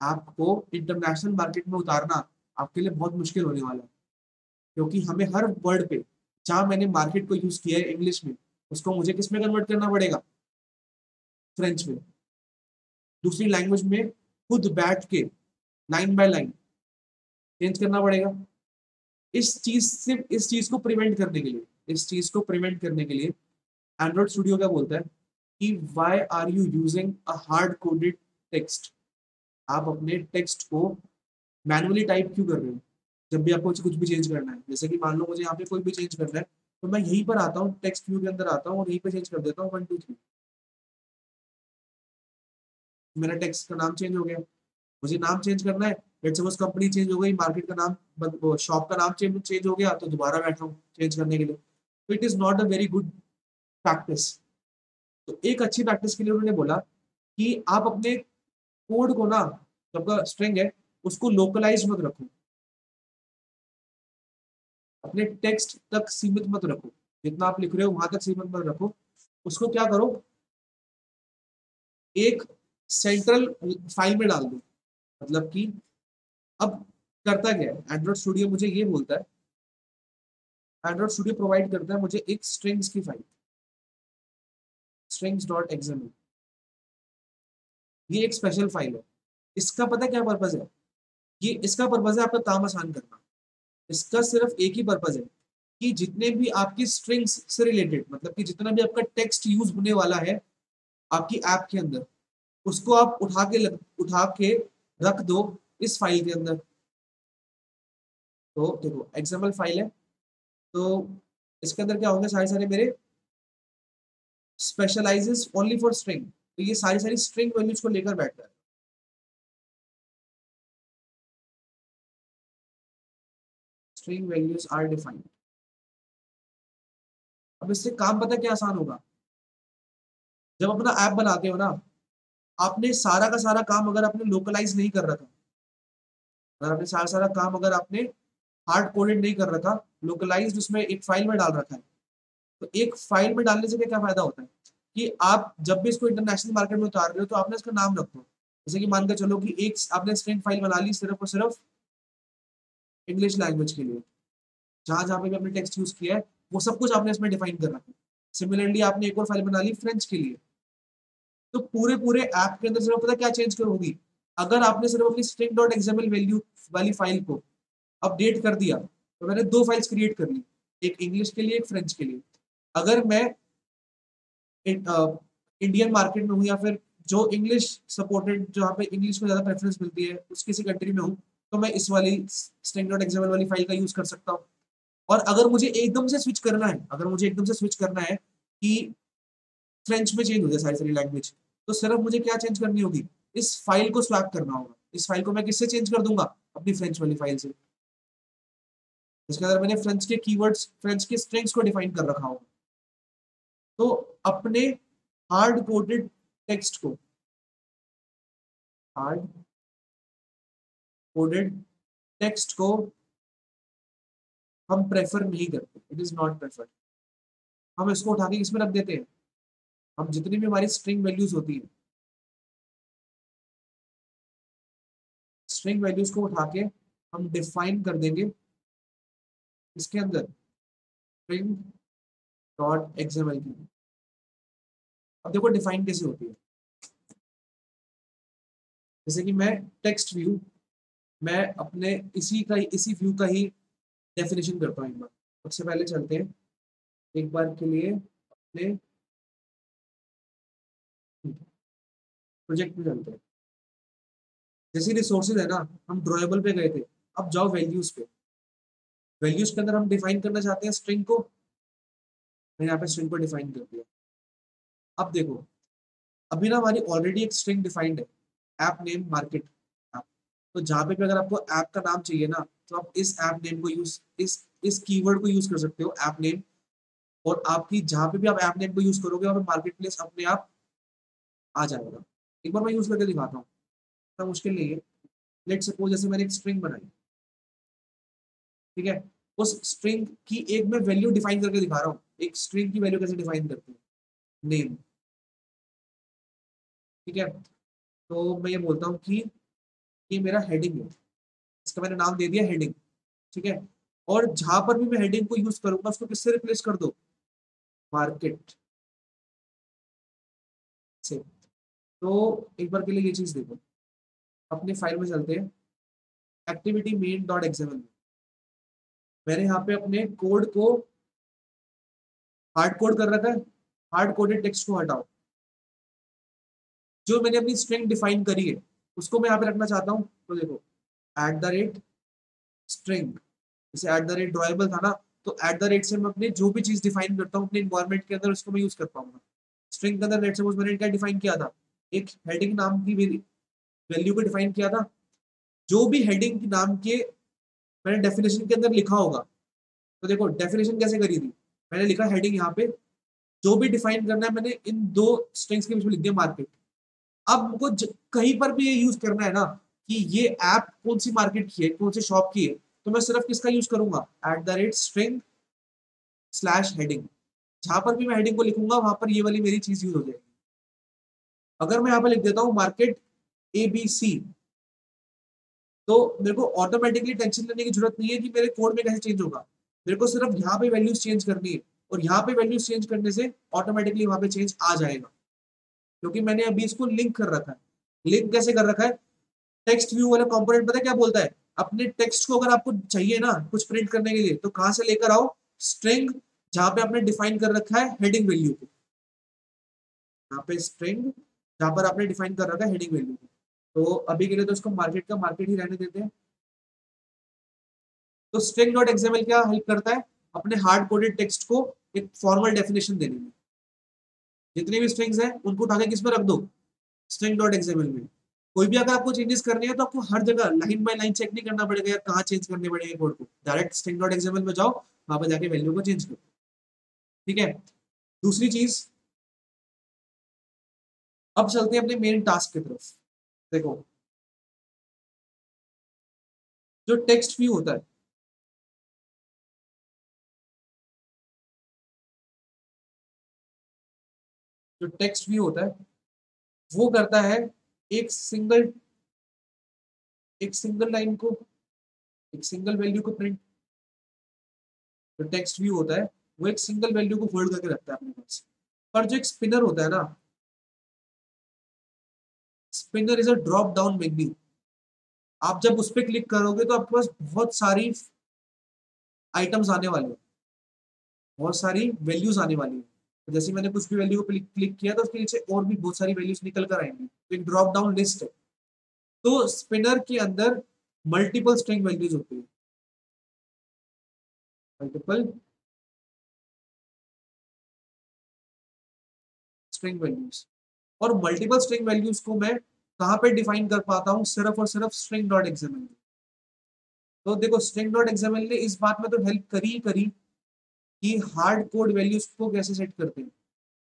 आपको इंटरनेशनल मार्केट में उतारना आपके लिए बहुत मुश्किल होने वाला है, क्योंकि हमें हर वर्ड पे, जहाँ मैंने मार्केट को यूज किया है इंग्लिश में, उसको मुझे किस में कन्वर्ट करना पड़ेगा, फ्रेंच में, दूसरी लैंग्वेज में खुद बैठ के लाइन बाय लाइन चेंज करना पड़ेगा। इस चीज को प्रिवेंट करने के लिए, इस चीज को प्रिवेंट करने के लिए एंड्रॉइड स्टूडियो क्या बोलता है कि why are you using a hard coded text. आप अपने टेक्स्ट को मैनुअली टाइप क्यों कर रहे हो, जब भी आपको कुछ भी चेंज करना है। जैसे कि मान लो मुझे यहाँ पे कोई भी चेंज करना है, तो मैं यहीं पर आता हूँ, टेक्स्ट व्यू के अंदर आता हूँ और यहीं पे चेंज कर देता हूँ 1 2 3, मेरा टेक्स्ट का नाम चेंज हो गया। मुझे नाम चेंज करना है, लेट्स सपोज कंपनी चेंज हो गई, मार्केट का नाम, शॉप का नाम चेंज हो गया, तो दोबारा बैठा हूँ चेंज करने के लिए। तो it is not a very good practice. तो एक अच्छी प्रैक्टिस के लिए उन्होंने बोला कि आप अपने कोड को ना, जो आपका स्ट्रिंग है, उसको लोकलाइज मत रखो, अपने टेक्स्ट तक सीमित मत रखो, जितना आप लिख रहे हो वहां तक सीमित मत रखो। उसको क्या करो, एक सेंट्रल फाइल में डाल दो। मतलब कि अब करता क्या है, एंड्रॉइड स्टूडियो मुझे ये बोलता है, एंड्रॉइड स्टूडियो प्रोवाइड करता है मुझे एक स्ट्रिंग्स की फाइल, स्ट्रिंग्स डॉट एक्सएमएल। ये एक स्पेशल फाइल है। इसका पता क्या पर्पज है, ये इसका पर्पज है आपका काम आसान करना। इसका सिर्फ एक ही पर्पज है कि जितने भी आपकी स्ट्रिंग्स से रिलेटेड, मतलब कि जितना भी आपका टेक्स्ट यूज होने वाला है आपकी ऐप के अंदर, उसको आप उठा के रख दो इस फाइल के अंदर। तो देखो एक्सएमएल फाइल है, तो इसके अंदर क्या होंगे, सारे सारे मेरे स्पेशलाइजेस ओनली फॉर स्ट्रिंग, तो ये सारी सारी स्ट्रिंग वैल्यूज को लेकर बैठता है। String values are defined. अब इससे काम पता क्या आसान होगा, जब अपना ऐप बनाते हो ना, आपने सारा का सारा काम अगर आपने लोकलाइज नहीं कर रखा, अगर आपने सारा सारा काम अगर आपने हार्ड कोडेड नहीं कर रखा, लोकलाइज्ड उसमें एक फाइल में डाल रखा है, तो एक फाइल में डालने से क्या फायदा होता है कि आप जब भी इसको इंटरनेशनल मार्केट में उतार रहे हो, तो आपने इसका नाम रख दो। जैसे कि मान के चलो कि एक आपने स्ट्रिंग फाइल बना ली सिर्फ और सिर्फ इंग्लिश लैंग्वेज के लिए, जहां जहां पे भी आपने टेक्स्ट यूज किया है वो सब कुछ आपने इसमें डिफाइन कर रखा है। सिमिलरली आपने एक और फाइल बना ली फ्रेंच के लिए, तो पूरे पूरे ऐप के अंदर सिर्फ पता क्या चेंज होगी, अगर आपने सिर्फ अपनी स्ट्रिंग डॉट एक्सएमएल वैल्यू वाली फाइल को अपडेट कर दिया, तो मैंने दो फाइल्स क्रिएट कर ली, एक इंग्लिश के लिए एक फ्रेंच के लिए। अगर मैं इंडियन मार्केट में हूँ, या फिर जो इंग्लिश सपोर्टेड, जहाँ पे इंग्लिश को ज़्यादा प्रेफरेंस मिलती है उस किसी कंट्री में हूँ, तो मैं इस वाली स्ट्रिंग डॉट एक्सएमएल वाली फाइल का यूज कर सकता हूँ। और अगर मुझे एकदम से स्विच करना है, अगर मुझे एकदम से स्विच करना है कि फ्रेंच में चेंज हो जाए सारी सारी लैंग्वेज, तो सिर्फ मुझे क्या चेंज करनी होगी, इस फाइल को स्वैप करना होगा। इस फाइल को मैं किससे चेंज कर दूंगा, अपनी फ्रेंच वाली फाइल से, जिसके अंदर मैंने फ्रेंच के कीवर्ड्स, फ्रेंच के स्ट्रिंग्स को डिफाइन कर रखा होगा। तो अपने हार्ड कोडेड टेक्स्ट को, हार्ड कोडेड टेक्स्ट को हम प्रेफर नहीं करते, इट इज नॉट प्रेफर्ड। हम इसको उठा के किसमें रख देते हैं, हम जितनी भी हमारी स्ट्रिंग वैल्यूज होती है, स्ट्रिंग वैल्यूज को उठा के हम डिफाइन कर देंगे इसके अंदर स्ट्रिंग डॉट एक्सएमएल की। अब देखो डिफाइन कैसे होती है, जैसे कि मैं टेक्स्ट व्यू, मैं अपने इसी व्यू का ही डेफिनेशन करता हूँ एक बार। सबसे पहले चलते हैं एक बार के लिए अपने प्रोजेक्ट में चलते हैं। जैसे रिसोर्सेज है ना, हम ड्रॉएबल पे गए थे, अब जाओ वैल्यूज पे। वैल्यूज के अंदर हम डिफाइन करना चाहते हैं स्ट्रिंग को, मैं यहाँ पे स्ट्रिंग को डिफाइन कर दिया। अब देखो, अभी ना हमारी ऑलरेडी एक स्ट्रिंग डिफाइंड है, ऐप नेम मार्केट ऐप। तो जहाँ पे भी अगर आपको ऐप का नाम चाहिए ना, तो आप इस ऐप नेम को यूज, इस कीवर्ड को यूज कर सकते हो, ऐप नेम। और आपकी जहाँ पे भी आप ऐप नेम को यूज करोगे, वहाँ पे मार्केट प्लेस अपने आप आ जाएगा। एक बार मैं यूज करके दिखाता हूँ, इतना मुश्किल नहीं है। लेट सपोज जैसे मैंने एक स्ट्रिंग बनाई, ठीक है, उस स्ट्रिंग की एक मैं वैल्यू डिफाइन करके दिखा रहा हूँ। एक स्ट्रिंग की वैल्यू कैसे डिफाइन करते हैं, नेम, ठीक है। तो मैं ये बोलता हूँ कि ये मेरा हेडिंग है, इसका मैंने नाम दे दिया हेडिंग, ठीक है। और जहां पर भी मैं हेडिंग को यूज करूंगा, उसको किससे रिप्लेस कर दो, मार्केट से। तो एक बार के लिए ये चीज देखो, अपनी फाइल में चलते हैं, एक्टिविटी मेन डॉट एक्सएमएल में मैंने यहाँ पे अपने कोड को हार्ड कोड कर रखा है। हार्ड कोडेड टेक्स्ट को हटाओ, जो मैंने अपनी स्ट्रिंग डिफाइन करी है उसको मैं यहाँ पे रखना चाहता हूँ। तो देखो, एट द रेट स्ट्रिंग, जैसे एट द रेट ड्रॉएबल था ना, तो एट द रेट से मैं अपने जो भी चीज डिफाइन करता हूँ अपने इन्वायरमेंट के अंदर, उसको मैं यूज कर पाऊंगा। स्ट्रिंग के अंदर लेट्स सपोज मैंने क्या डिफाइन किया था, एक हेडिंग नाम की वैल्यू को डिफाइन किया था। जो भी हेडिंग के नाम के मैंने डेफिनेशन के अंदर लिखा होगा, तो देखो डेफिनेशन कैसे करी थी, मैंने लिखा हेडिंग यहाँ पे, जो भी डिफाइन करना है मैंने इन दो स्ट्रिंग्स के बीच में लिख दिया मार्केट। अब हमको कहीं पर भी ये यूज करना है ना कि ये ऐप कौन सी मार्केट की है, कौन सी शॉप की है, तो मैं सिर्फ किसका यूज करूंगा, at the rate string slash heading. जहां पर भी मैं हेडिंग को लिखूंगा वहां पर ये वाली मेरी चीज यूज हो जाएगी। अगर मैं यहाँ पे लिख देता हूँ मार्केट ABC, तो मेरे को ऑटोमेटिकली टेंशन लेने की जरूरत नहीं है कि मेरे कोड में कैसे चेंज होगा। मेरे को सिर्फ यहाँ पे वैल्यूज चेंज करनी है, और यहाँ पे वैल्यूज चेंज करने से ऑटोमेटिकली वहां पे चेंज आ जाएगा, क्योंकि मैंने अभी इसको लिंक कर रखा है। लिंक कैसे कर रखा है, टेक्स्ट व्यू वाला कंपोनेंट पता है क्या बोलता है, अपने टेक्स्ट को अगर आपको चाहिए ना कुछ प्रिंट करने के लिए, तो कहां से लेकर आओ, स्ट्रिंग जहां पे आपने डिफाइन कर रखा है हेडिंग वैल्यू को, यहाँ पे स्ट्रिंग जहां पर आपने डिफाइन कर रखा है हेडिंग वैल्यू को। तो अभी के लिए तो इसको मार्केट का मार्केट ही रहने देते हैं। तो स्ट्रिंग डॉट एक्सएमएल क्या हेल्प करता है, अपने हार्ड कोडेड टेक्स्ट को एक फॉर्मल डेफिनेशन देने में। जितनी भी स्ट्रिंग्स हैं उनको उठा के किस में रख दो, स्ट्रिंग डॉट एक्सएमएल में। कोई भी अगर आपको चेंजेस करने हैं तो आपको हर जगह लाइन बाय लाइन चेक नहीं करना पड़ेगा यार कहाँ चेंज करने पड़ेंगे कोड को, डायरेक्ट स्ट्रिंग डॉट एक्सएमएल में जाओ, वहां पर जाके वैल्यू को चेंज करो, ठीक है। दूसरी चीज, अब चलते हैं अपने मेन टास्क की तरफ। देखो, जो टेक्स्ट व्यू होता है, जो टेक्स्ट व्यू होता है वो करता है एक सिंगल एक सिंगल लाइन को, एक सिंगल वैल्यू को प्रिंट। जो टेक्स्ट व्यू होता है वो एक सिंगल वैल्यू को होल्ड करके रखता है अपने पास। पर जो एक स्पिनर होता है ना, spinner is a drop down menu. आप जब उस पर क्लिक करोगे तो आपके पास बहुत सारी आइटम्स आने वाले हैं, बहुत सारी वैल्यूज आने वाली है। तो जैसे मैंने कुछ भी वैल्यू को क्लिक किया तो उसके नीचे और भी बहुत सारी वैल्यूज निकल कर आएंगी, तो एक ड्रॉप डाउन लिस्ट है। तो स्पिनर के अंदर मल्टीपल स्ट्रिंग वैल्यूज होती है, मल्टीपल स्ट्रिंग वैल्यूज। और मल्टीपल स्ट्रिंग वैल्यूज को मैं कहाँ पे डिफाइन कर पाता हूँ, सिर्फ और सिर्फ स्ट्रिंग डॉट एक्सएमएल में। तो देखो स्ट्रिंग डॉट एक्सएमएल ने इस बात में तो हेल्प करी ही करी कि हार्ड कोड वैल्यूज को कैसे सेट करते हैं,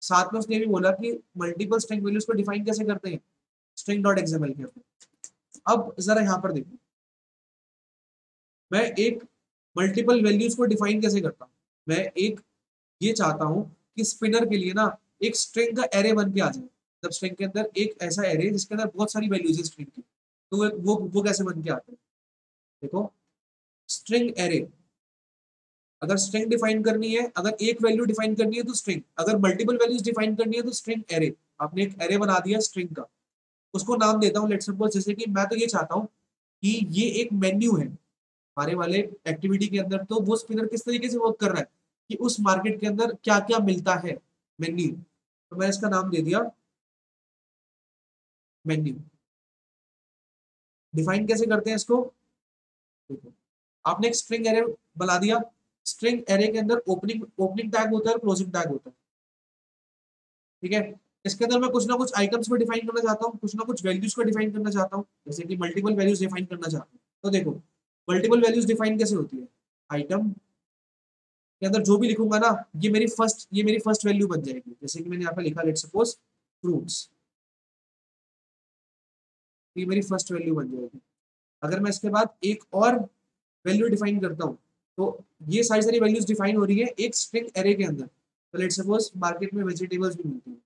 साथ में उसने भी बोला कि मल्टीपल स्ट्रिंग वैल्यूज को डिफाइन कैसे करते हैं स्ट्रिंग डॉट एक्सएमएल के अंदर। अब जरा यहाँ पर देखो, मैं एक मल्टीपल वैल्यूज को डिफाइन कैसे करता हूँ। मैं एक ये चाहता हूँ कि स्पिनर के लिए ना एक स्ट्रिंग का एरे बन के आ जाए, मतलब स्ट्रिंग के अंदर एक ऐसा एरे जिसके अंदर बहुत सारी वैल्यूज है स्ट्रिंग की, तो वो कैसे बन के आते हैं। देखो स्ट्रिंग एरे, अगर स्ट्रिंग डिफाइन करनी है, अगर एक वैल्यू डिफाइन करनी है तो स्ट्रिंग, अगर मल्टीपल वैल्यूज डिफाइन करनी है तो स्ट्रिंग एरे। आपने एक एरे बना दिया स्ट्रिंग का, उसको नाम देता हूँ लेट्स सपोज, जैसे कि मैं तो ये चाहता हूँ कि ये एक मेन्यू है हमारे वाले एक्टिविटी के अंदर, तो वो स्पिनर किस तरीके से वर्क कर रहा है कि उस मार्केट के अंदर क्या क्या मिलता है, मेन्यू। तो मैं इसका नाम दे दिया मेन्यू। डिफाइन कैसे करते हैं इसको, देखो आपने एक स्ट्रिंग एरे बना दिया, स्ट्रिंग एरे के अंदर ओपनिंग ओपनिंग टैग होता है और क्लोजिंग टैग होता है, ठीक है। इसके अंदर मैं कुछ ना कुछ आइटम्स को डिफाइन करना चाहता हूँ, कुछ ना कुछ वैल्यूज को डिफाइन करना चाहता हूँ, जैसे कि मल्टीपल वैल्यूज डिफाइन करना चाहता हूँ। तो देखो मल्टीपल वैल्यूज डिफाइन कैसे होती है, आइटम के अंदर जो भी लिखूंगा ना, ये मेरी फर्स्ट वैल्यू बन जाएगी, जैसे कि मैंने यहाँ पे लिखा लेट्स सपोज फ्रूट्स, ये मेरी फर्स्ट वैल्यू बन जाएगी। अगर मैं इसके बाद एक और वैल्यू डिफाइन करता हूँ, तो ये सारी सारी वैल्यूज डिफाइन हो रही है एक स्ट्रिंग एरे के अंदर। तो लेट्स सपोज मार्केट में वेजिटेबल्स भी मिलती है,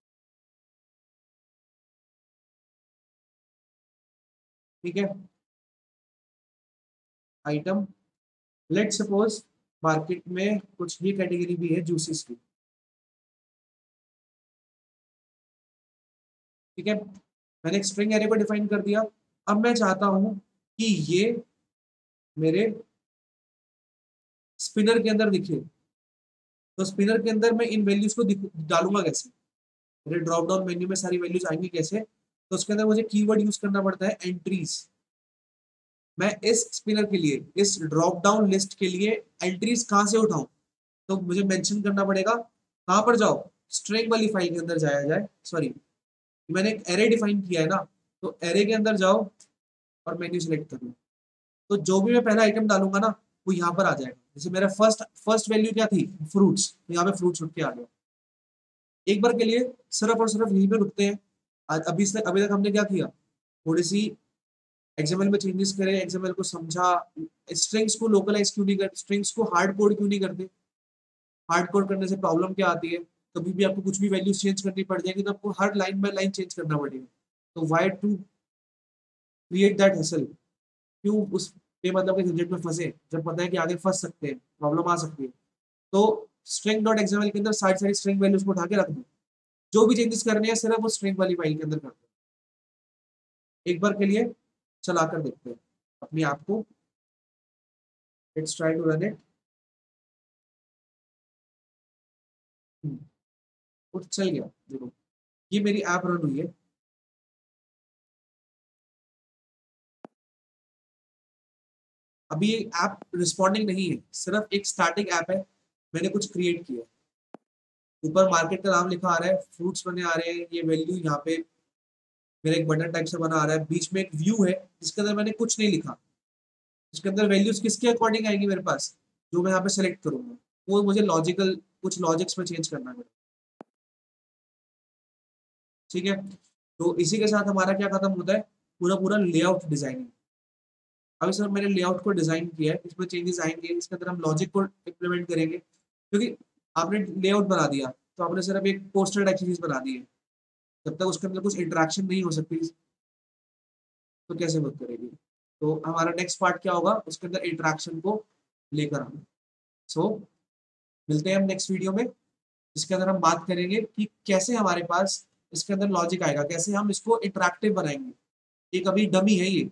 ठीक है। आइटम, लेट्स सपोज मार्केट में कुछ भी कैटेगरी भी है जूसेस की, ठीक है। मैंने एक स्ट्रिंग एरे को डिफाइन कर दिया। अब मैं चाहता हूँ कि ये मेरे स्पिनर के अंदर दिखे, तो स्पिनर के अंदर मैं इन वैल्यूज को डालूंगा कैसे, मेरे ड्रॉप डाउन मेन्यू में सारी वैल्यूज आएंगी कैसे, तो उसके अंदर मुझे कीवर्ड यूज करना पड़ता है एंट्रीज। मैं इस स्पिनर के लिए, इस ड्रॉप डाउन लिस्ट के लिए एंट्रीज कहाँ से उठाऊं, तो मुझे मेंशन करना पड़ेगा कहाँ पर जाओ, स्ट्रिंग वाली फाइल के अंदर जाया जाए, सॉरी मैंने एक एरे डिफाइन किया है ना, तो एरे के अंदर जाओ और मेन्यू सेलेक्ट कर लो। तो जो भी मैं पहला आइटम डालूंगा ना वो यहाँ पर आ जाएगा, जैसे मेरा फर्स्ट फर्स्ट वैल्यू क्या थी फ्रूट्स, तो यहाँ पे फ्रूट्स उठ के आ गया। एक बार के लिए सिर्फ और सिर्फ यहीं पे रुकते हैं। आज अभी तक हमने क्या किया, थोड़ी सी एक्सएमएल में चेंजेस करे, एक्सएमएल को समझा, स्ट्रिंग्स को लोकलाइज क्यों नहीं करते, स्ट्रिंग्स को हार्ड कोड क्यों नहीं करते, हार्ड कोड करने से प्रॉब्लम क्या आती है, कभी भी आपको कुछ भी वैल्यूज चेंज करनी पड़ जाएगी तो आपको हर लाइन बाय लाइन चेंज करना पड़ेगा। तो why to create that hassle, क्यों उस बेमतलब के झंझट में फंसे जब पता है कि आगे फंस सकते हैं, प्रॉब्लम आ सकती है। तो स्ट्रिंग डॉट एक्सएमएल के अंदर सारी सारी स्ट्रिंग वैल्यूज को उठा के रख दो, जो भी चेंजेस करने हैं सिर्फ वो स्ट्रिंग वाली फाइल के अंदर कर दो। एक बार के लिए चला कर देखते हैं अपने आप को, let's try to run it. वो चल गया, देखो ये मेरी ऐप रन हुई है। अभी ये ऐप रिस्पॉन्डिंग नहीं है, सिर्फ एक स्टैटिक ऐप है, मैंने कुछ क्रिएट किया है। ऊपर मार्केट का नाम लिखा आ रहा है, फ्रूट्स बने आ रहे हैं, ये वैल्यू यहाँ पे मेरा एक बटन टाइप से बना आ रहा है, बीच में एक व्यू है जिसके अंदर मैंने कुछ नहीं लिखा। इसके अंदर वैल्यूज किसके अकॉर्डिंग आएंगी मेरे पास, जो मैं यहाँ पे सेलेक्ट करूंगा वो मुझे लॉजिकल कुछ लॉजिक्स में चेंज करना है, ठीक है। तो इसी के साथ हमारा क्या खत्म होता है, पूरा पूरा लेआउट डिजाइनिंग। अभी सर मैंने लेआउट को डिजाइन किया है, इसमें चेंजेस आएंगे, इसके अंदर हम लॉजिक को इम्प्लीमेंट करेंगे, क्योंकि आपने लेआउट बना दिया तो आपने सिर्फ एक पोस्टर टाइप चीज बना दी है, जब तक उसके अंदर कुछ इंटरेक्शन नहीं हो सकती तो कैसे वर्क करेगी। तो हमारा नेक्स्ट पार्ट क्या होगा, उसके अंदर इंटरेक्शन को लेकर आना। सो मिलते हैं हम नेक्स्ट वीडियो में, जिसके अंदर हम बात करेंगे कि कैसे हमारे पास इसके अंदर लॉजिक आएगा, कैसे हम इसको इंटरेक्टिव बनाएंगे। एक अभी डमी है ये,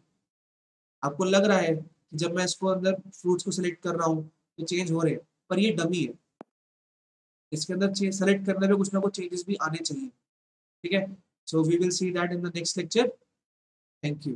आपको लग रहा है कि जब मैं इसको अंदर फ्रूट्स को सिलेक्ट कर रहा हूँ तो चेंज हो रहे हैं, पर ये डमी है, इसके अंदर सेलेक्ट करने में कुछ ना कुछ चेंजेस भी आने चाहिए, ठीक है। So we will see that in the next lecture. Thank you.